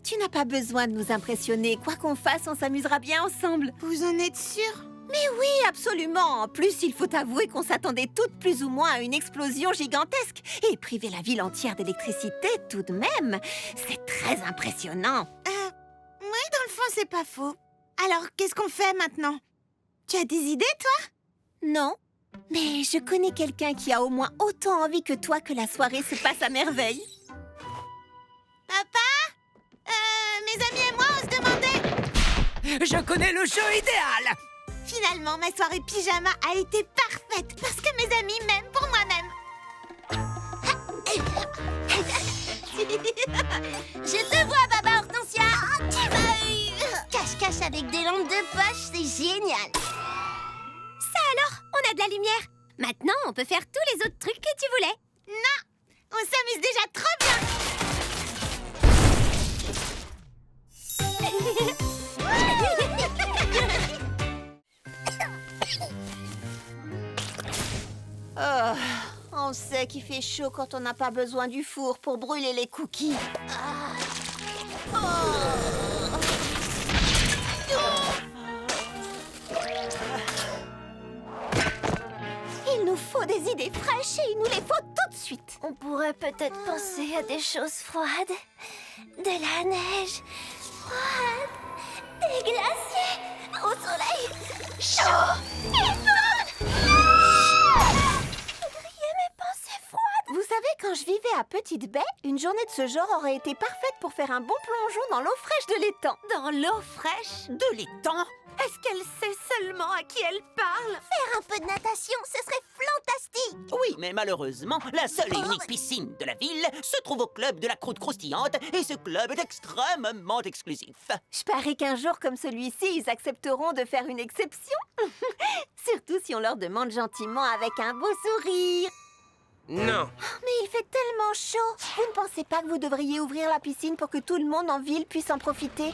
Tu n'as pas besoin de nous impressionner. Quoi qu'on fasse, on s'amusera bien ensemble. Vous en êtes sûre? Mais oui, absolument. En plus, il faut avouer qu'on s'attendait toutes plus ou moins à une explosion gigantesque. Et priver la ville entière d'électricité, tout de même, c'est très impressionnant. Oui, dans le fond, c'est pas faux. Alors, qu'est-ce qu'on fait maintenant? Tu as des idées, toi? Non. Mais je connais quelqu'un qui a au moins autant envie que toi que la soirée se passe à merveille. Papa? Mes amis et moi, on se demandait... Je connais le jeu idéal! Finalement, ma soirée pyjama a été parfaite parce que mes amis m'aiment pour moi-même. Je te vois, Baba Hortensia. Cache-cache avec des lampes de poche, c'est génial. Ça alors, on a de la lumière. Maintenant, on peut faire tous les autres trucs que tu voulais. Non, on s'amuse déjà trop bien. Oh, on sait qu'il fait chaud quand on n'a pas besoin du four pour brûler les cookies. Il nous faut des idées fraîches et il nous les faut tout de suite. On pourrait peut-être penser à des choses froides. De la neige froide. Des glaciers au soleil chaud et froid. Mes pensées froides. Vous savez, quand je vivais à Petite Baie, une journée de ce genre aurait été parfaite pour faire un bon plongeon dans l'eau fraîche de l'étang. Dans l'eau fraîche de l'étang? Est-ce qu'elle sait seulement à qui elle parle? Faire un peu de natation, ce serait fantastique. Oui, mais malheureusement, la seule et unique piscine de la ville se trouve au club de la croûte croustillante et ce club est extrêmement exclusif. Je parie qu'un jour comme celui-ci, ils accepteront de faire une exception. Surtout si on leur demande gentiment avec un beau sourire. Non. Mais il fait tellement chaud. Vous ne pensez pas que vous devriez ouvrir la piscine pour que tout le monde en ville puisse en profiter?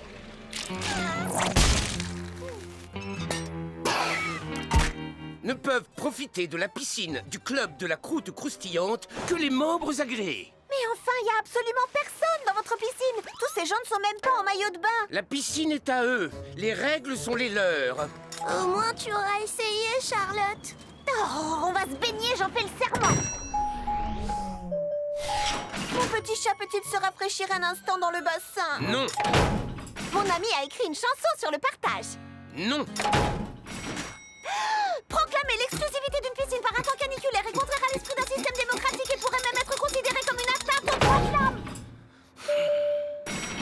Ne peuvent profiter de la piscine du club de la croûte croustillante que les membres agréés. Mais enfin, il n'y a absolument personne dans votre piscine. Tous ces gens ne sont même pas en maillot de bain. La piscine est à eux. Les règles sont les leurs. Au moins, tu auras essayé, Charlotte. Oh, on va se baigner, j'en fais le serment. Mon petit chat peut-il se rafraîchir un instant dans le bassin? Non. Mon ami a écrit une chanson sur le partage. Non. Proclamer l'exclusivité d'une piscine par un temps caniculaire est contraire à l'esprit d'un système démocratique et pourrait même être considéré comme une atteinte aux droits de l'homme.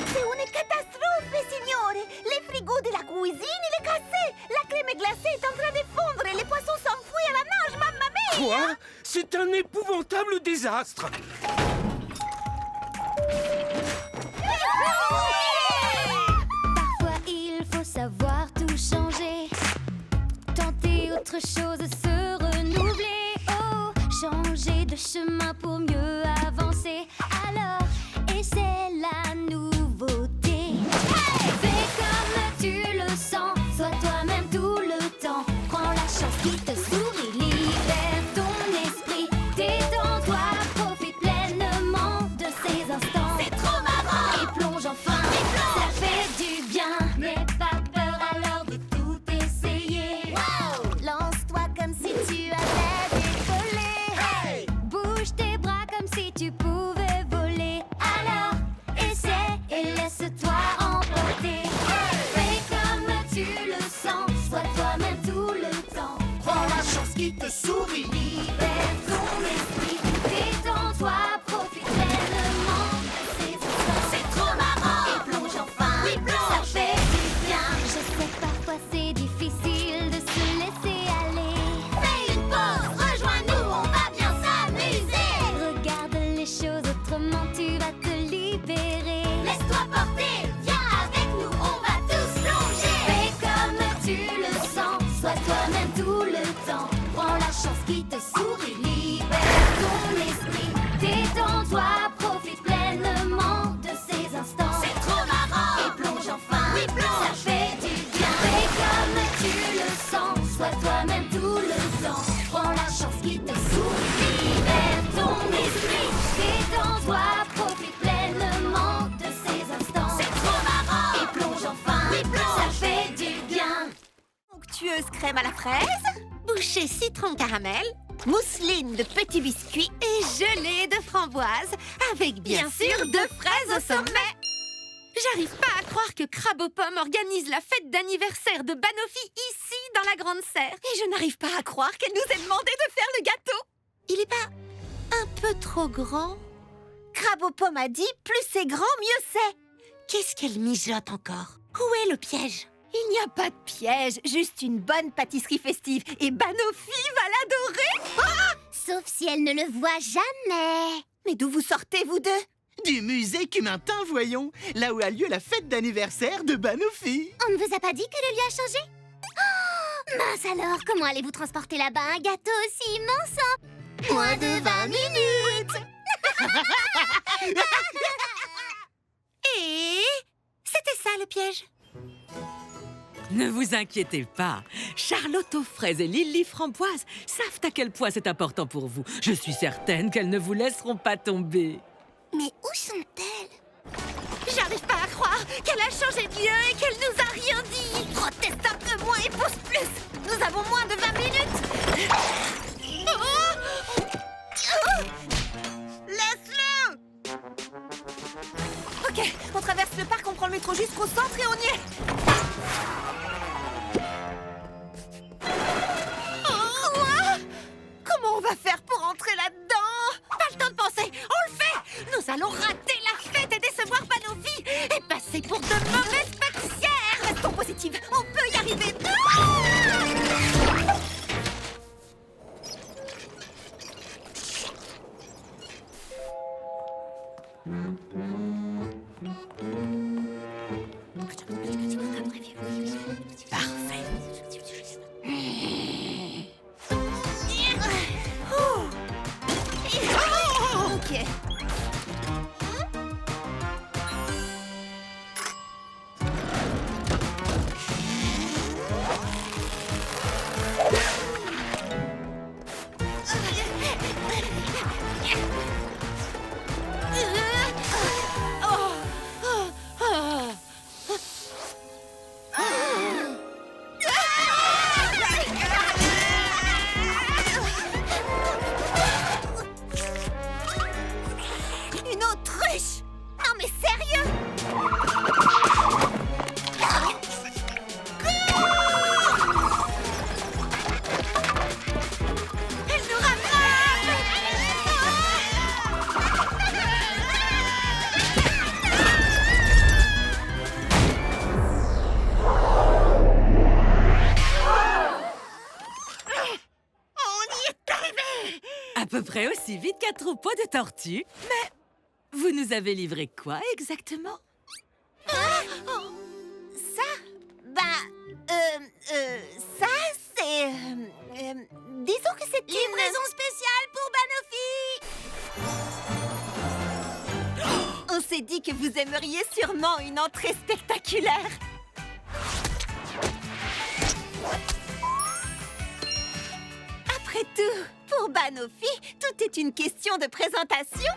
C'est une catastrophe, signore. Les frigos de la cuisine, il est cassé. La crème glacée est en train de fondre et les poissons s'enfuient à la nage, mamma mia. Quoi? C'est un épouvantable désastre. Parfois il faut savoir tout changer, tenter autre chose, se renouveler, oh, changer de chemin pour mieux avancer. Alors, et c'est la nouveauté. Fais comme tu le somptueuse crème à la fraise, Bouchée citron caramel mousseline de petits biscuits et gelée de framboise, avec bien sûr deux fraises au sommet. J'arrive pas à croire que Crabe aux pommes organise la fête d'anniversaire de Banoffee ici, dans la Grande Serre. et je n'arrive pas à croire qu'elle nous ait demandé de faire le gâteau. Il est pas un peu trop grand? Crabe aux pommes a dit plus c'est grand, mieux c'est. Qu'est-ce qu'elle mijote encore? Où est le piège? Il n'y a pas de piège, juste une bonne pâtisserie festive. Et Banoffee va l'adorer. Ah! Sauf si elle ne le voit jamais. Mais d'où vous sortez, vous deux? Du musée Cumintin, voyons. Là où a lieu la fête d'anniversaire de Banoffee. On ne vous a pas dit que le lieu a changé? Oh, mince alors, comment allez-vous transporter là-bas un gâteau aussi immense en moins de 20 minutes? Et c'était ça le piège. Ne vous inquiétez pas. Charlotte aux fraises et Lily framboise savent à quel point c'est important pour vous. Je suis certaine qu'elles ne vous laisseront pas tomber. Mais où sont-elles? J'arrive pas à croire qu'elle a changé de lieu et qu'elle nous a rien dit. Proteste un peu moins et pousse plus. Nous avons moins de 20 minutes. Laisse-le. Ok, on traverse le parc, on prend le métro jusqu'au centre et on y est. Quoi? Comment on va faire pour entrer là-dedans? Pas le temps de penser, on le fait. Nous allons rater la fête et décevoir Banoffee et passer pour de mauvaises pâtissières. Restons positives, on peut y arriver. Parfait. Ok. Une autruche! Non mais sérieux! Elle nous rattrape. On y est arrivé! À peu près aussi vite qu'un troupeau de tortues. Mais vous nous avez livré quoi exactement? Ça? Ça, c'est... disons que c'est une... Livraison spéciale pour Banoffee! On s'est dit que vous aimeriez sûrement une entrée spectaculaire. Après tout, pour Banoffee, tout est une question de présentation.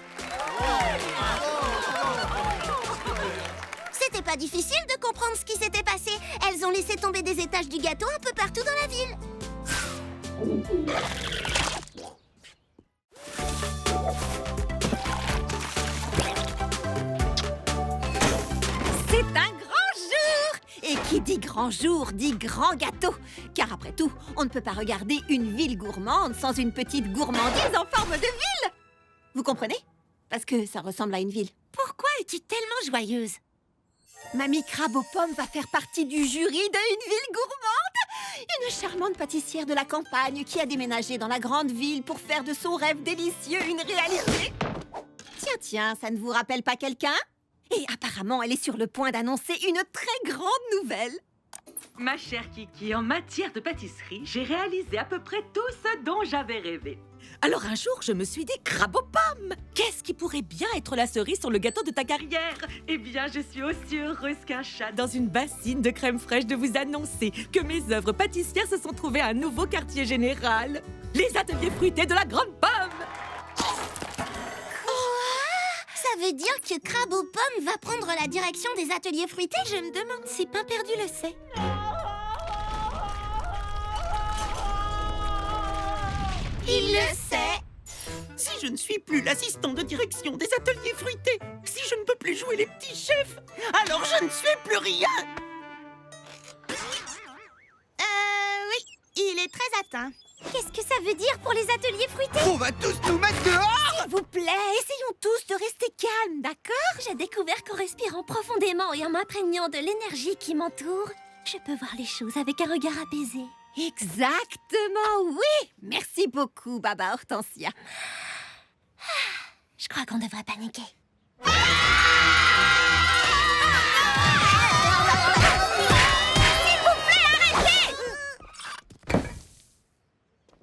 C'était pas difficile de comprendre ce qui s'était passé. Elles ont laissé tomber des étages du gâteau un peu partout dans la ville. C'est un grand jour! Et qui dit grand jour dit grand gâteau. Car après tout, on ne peut pas regarder une ville gourmande sans une petite gourmandise en forme de ville. Vous comprenez? Parce que ça ressemble à une ville. Pourquoi es-tu tellement joyeuse? Mamie Crabe aux pommes va faire partie du jury de Une ville gourmande. Une charmante pâtissière de la campagne qui a déménagé dans la grande ville pour faire de son rêve délicieux une réalité. Tiens, ça ne vous rappelle pas quelqu'un? Et apparemment, elle est sur le point d'annoncer une très grande nouvelle. Ma chère Kiki, en matière de pâtisserie, j'ai réalisé à peu près tout ce dont j'avais rêvé. Alors un jour, je me suis dit crabe aux pommes. Qu'est-ce qui pourrait bien être la cerise sur le gâteau de ta carrière? Eh bien, je suis aussi heureuse qu'un chat Dans une bassine de crème fraîche de vous annoncer que mes œuvres pâtissières se sont trouvées à un nouveau quartier général. Les ateliers fruités de la Grande Pomme. Ça veut dire que Crabe aux pommes va prendre la direction des ateliers fruités? Je me demande si Pain Perdu le sait. Il le sait. Si je ne suis plus l'assistant de direction des ateliers fruités, si je ne peux plus jouer les petits chefs, alors je ne suis plus rien. Oui, il est très atteint. Qu'est-ce que ça veut dire pour les ateliers fruités? On va tous nous mettre dehors! S'il vous plaît, essayons tous de rester calmes, d'accord? J'ai découvert qu'en respirant profondément et en m'imprégnant de l'énergie qui m'entoure, je peux voir les choses avec un regard apaisé. Exactement, oui! Merci beaucoup, Baba Hortensia. Je crois qu'on devrait paniquer.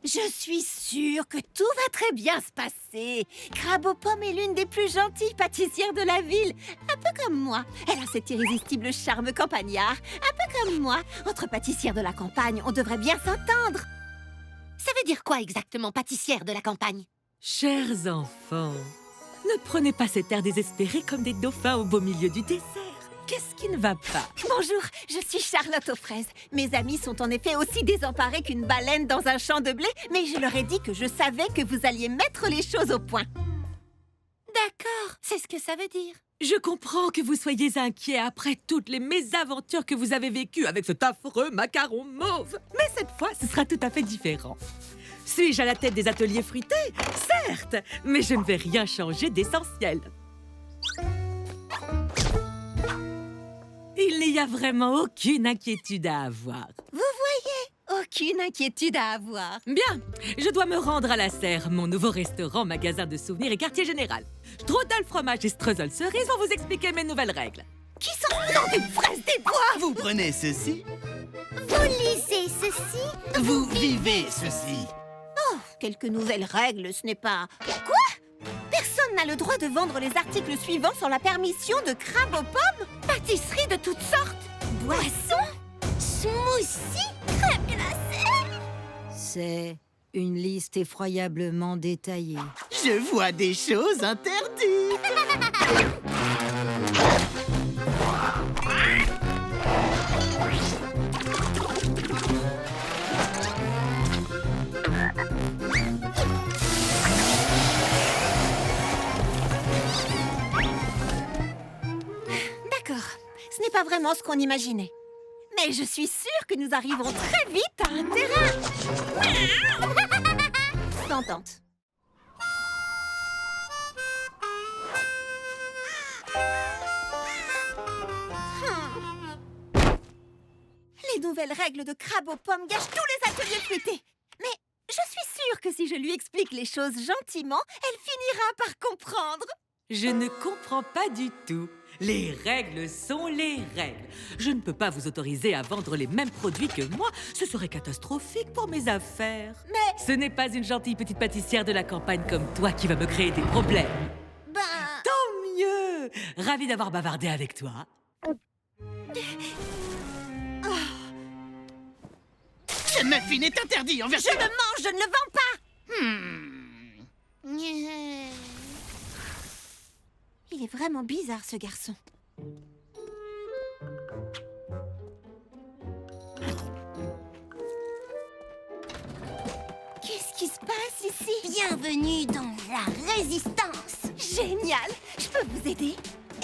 Je suis sûre que tout va très bien se passer. Crabe aux pommes est l'une des plus gentilles pâtissières de la ville. Un peu comme moi. Elle a cet irrésistible charme campagnard. Un peu comme moi. Entre pâtissières de la campagne, on devrait bien s'entendre. Ça veut dire quoi exactement, pâtissière de la campagne? Chers enfants, ne prenez pas cet air désespéré comme des dauphins au beau milieu du désert. Qu'est-ce qui ne va pas? Bonjour, je suis Charlotte aux fraises. Mes amis sont en effet aussi désemparés qu'une baleine dans un champ de blé, mais je leur ai dit que je savais que vous alliez mettre les choses au point. D'accord, c'est ce que ça veut dire. Je comprends que vous soyez inquiets après toutes les mésaventures que vous avez vécues avec cet affreux macaron mauve. Mais cette fois, ce sera tout à fait différent. Suis-je à la tête des ateliers fruités? Certes, mais je ne vais rien changer d'essentiel. Il n'y a vraiment aucune inquiétude à avoir. Vous voyez, aucune inquiétude à avoir. Bien, je dois me rendre à la serre, mon nouveau restaurant, magasin de souvenirs et quartier général. Strudel fromage et streusel cerise vont vous expliquer mes nouvelles règles. Qui sont dans une fraise des bois? Vous prenez ceci. Vous lisez ceci? Vous vivez ceci. Oh, quelques nouvelles règles, ce n'est pas... Quoi? Personne n'a le droit de vendre les articles suivants sans la permission de Crabe aux pommes? Pâtisseries de toutes sortes? Boissons? Smoothie? Crème glacée? C'est une liste effroyablement détaillée. Je vois des choses interdites. D'accord, ce n'est pas vraiment ce qu'on imaginait. Mais je suis sûre que nous arriverons très vite à un terrain d'entente. Les nouvelles règles de Crabe aux pommes gâchent tous les ateliers fruités. Mais je suis sûre que si je lui explique les choses gentiment, elle finira par comprendre. Je ne comprends pas du tout. Les règles sont les règles. Je ne peux pas vous autoriser à vendre les mêmes produits que moi. Ce serait catastrophique pour mes affaires. Mais... Ce n'est pas une gentille petite pâtissière de la campagne comme toi qui va me créer des problèmes. Tant mieux. Ravie d'avoir bavardé avec toi. Ce muffin est interdit envers... Je le mange, je ne le vends pas. Il est vraiment bizarre, ce garçon. Qu'est-ce qui se passe ici? Bienvenue dans la résistance. Génial! Je peux vous aider?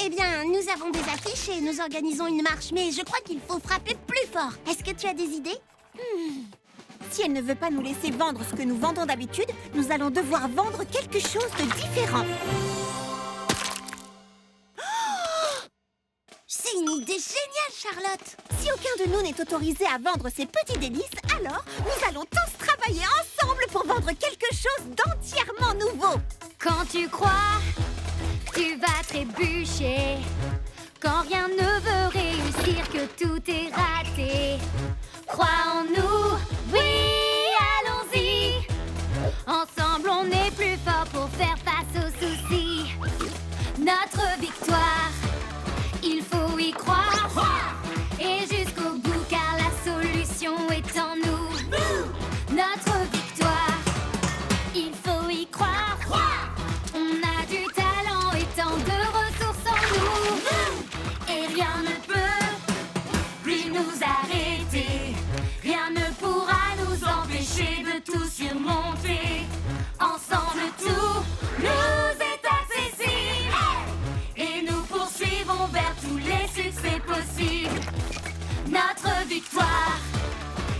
Eh bien, nous avons des affiches et nous organisons une marche, mais je crois qu'il faut frapper plus fort. Est-ce que tu as des idées? Si elle ne veut pas nous laisser vendre ce que nous vendons d'habitude, nous allons devoir vendre quelque chose de différent. C'est une idée géniale, Charlotte! Si aucun de nous n'est autorisé à vendre ces petits délices, alors nous allons tous travailler ensemble pour vendre quelque chose d'entièrement nouveau. Quand tu crois, tu vas trébucher. Quand rien ne veut réussir, que tout est raté. Crois en nous, oui, allons-y. Ensemble, on est plus fort pour faire face aux soucis. Notre victoire, il faut y croire. Et jusqu'au bout, car la solution est en nous. Notre victoire, il faut y croire. On a du talent et tant de ressources en nous. Et rien ne peut plus nous arrêter.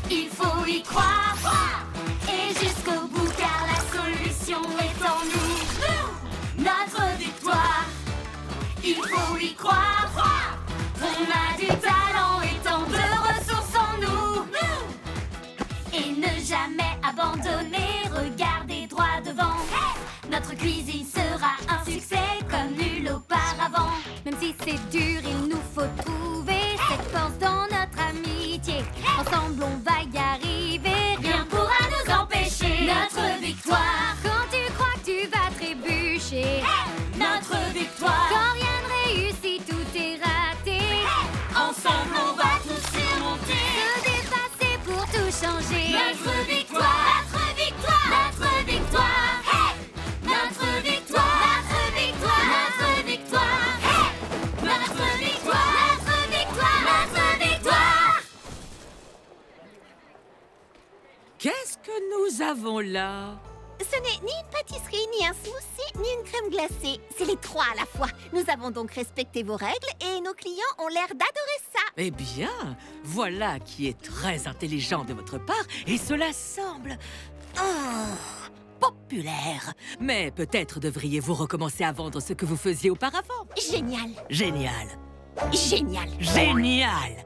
Il faut y croire, et jusqu'au bout, car la solution est en nous. Notre victoire, il faut y croire. On a du talent et tant de ressources en nous. Et ne jamais abandonner, regardez droit devant. Notre cuisine sera un succès comme nul auparavant. Même si c'est dur, il nous faut trouver cette force dans notre amitié. Ensemble, on va y arriver, rien pourra nous empêcher. Notre victoire, quand tu crois que tu vas trébucher. Notre victoire, quand rien ne réussit, tout est raté. Ensemble, on va tout surmonter, se dépasser pour tout changer. Notre victoire, notre victoire, notre victoire. Notre victoire, notre victoire, notre victoire. Notre victoire, notre victoire, notre victoire. Qu'est-ce que nous avons là? Ce n'est ni une pâtisserie, ni un smoothie, ni une crème glacée. C'est les trois à la fois. Nous avons donc respecté vos règles et nos clients ont l'air d'adorer ça. Eh bien, voilà qui est très intelligent de votre part, et cela semble... populaire. Mais peut-être devriez-vous recommencer à vendre ce que vous faisiez auparavant. Génial. Génial. Génial. Génial.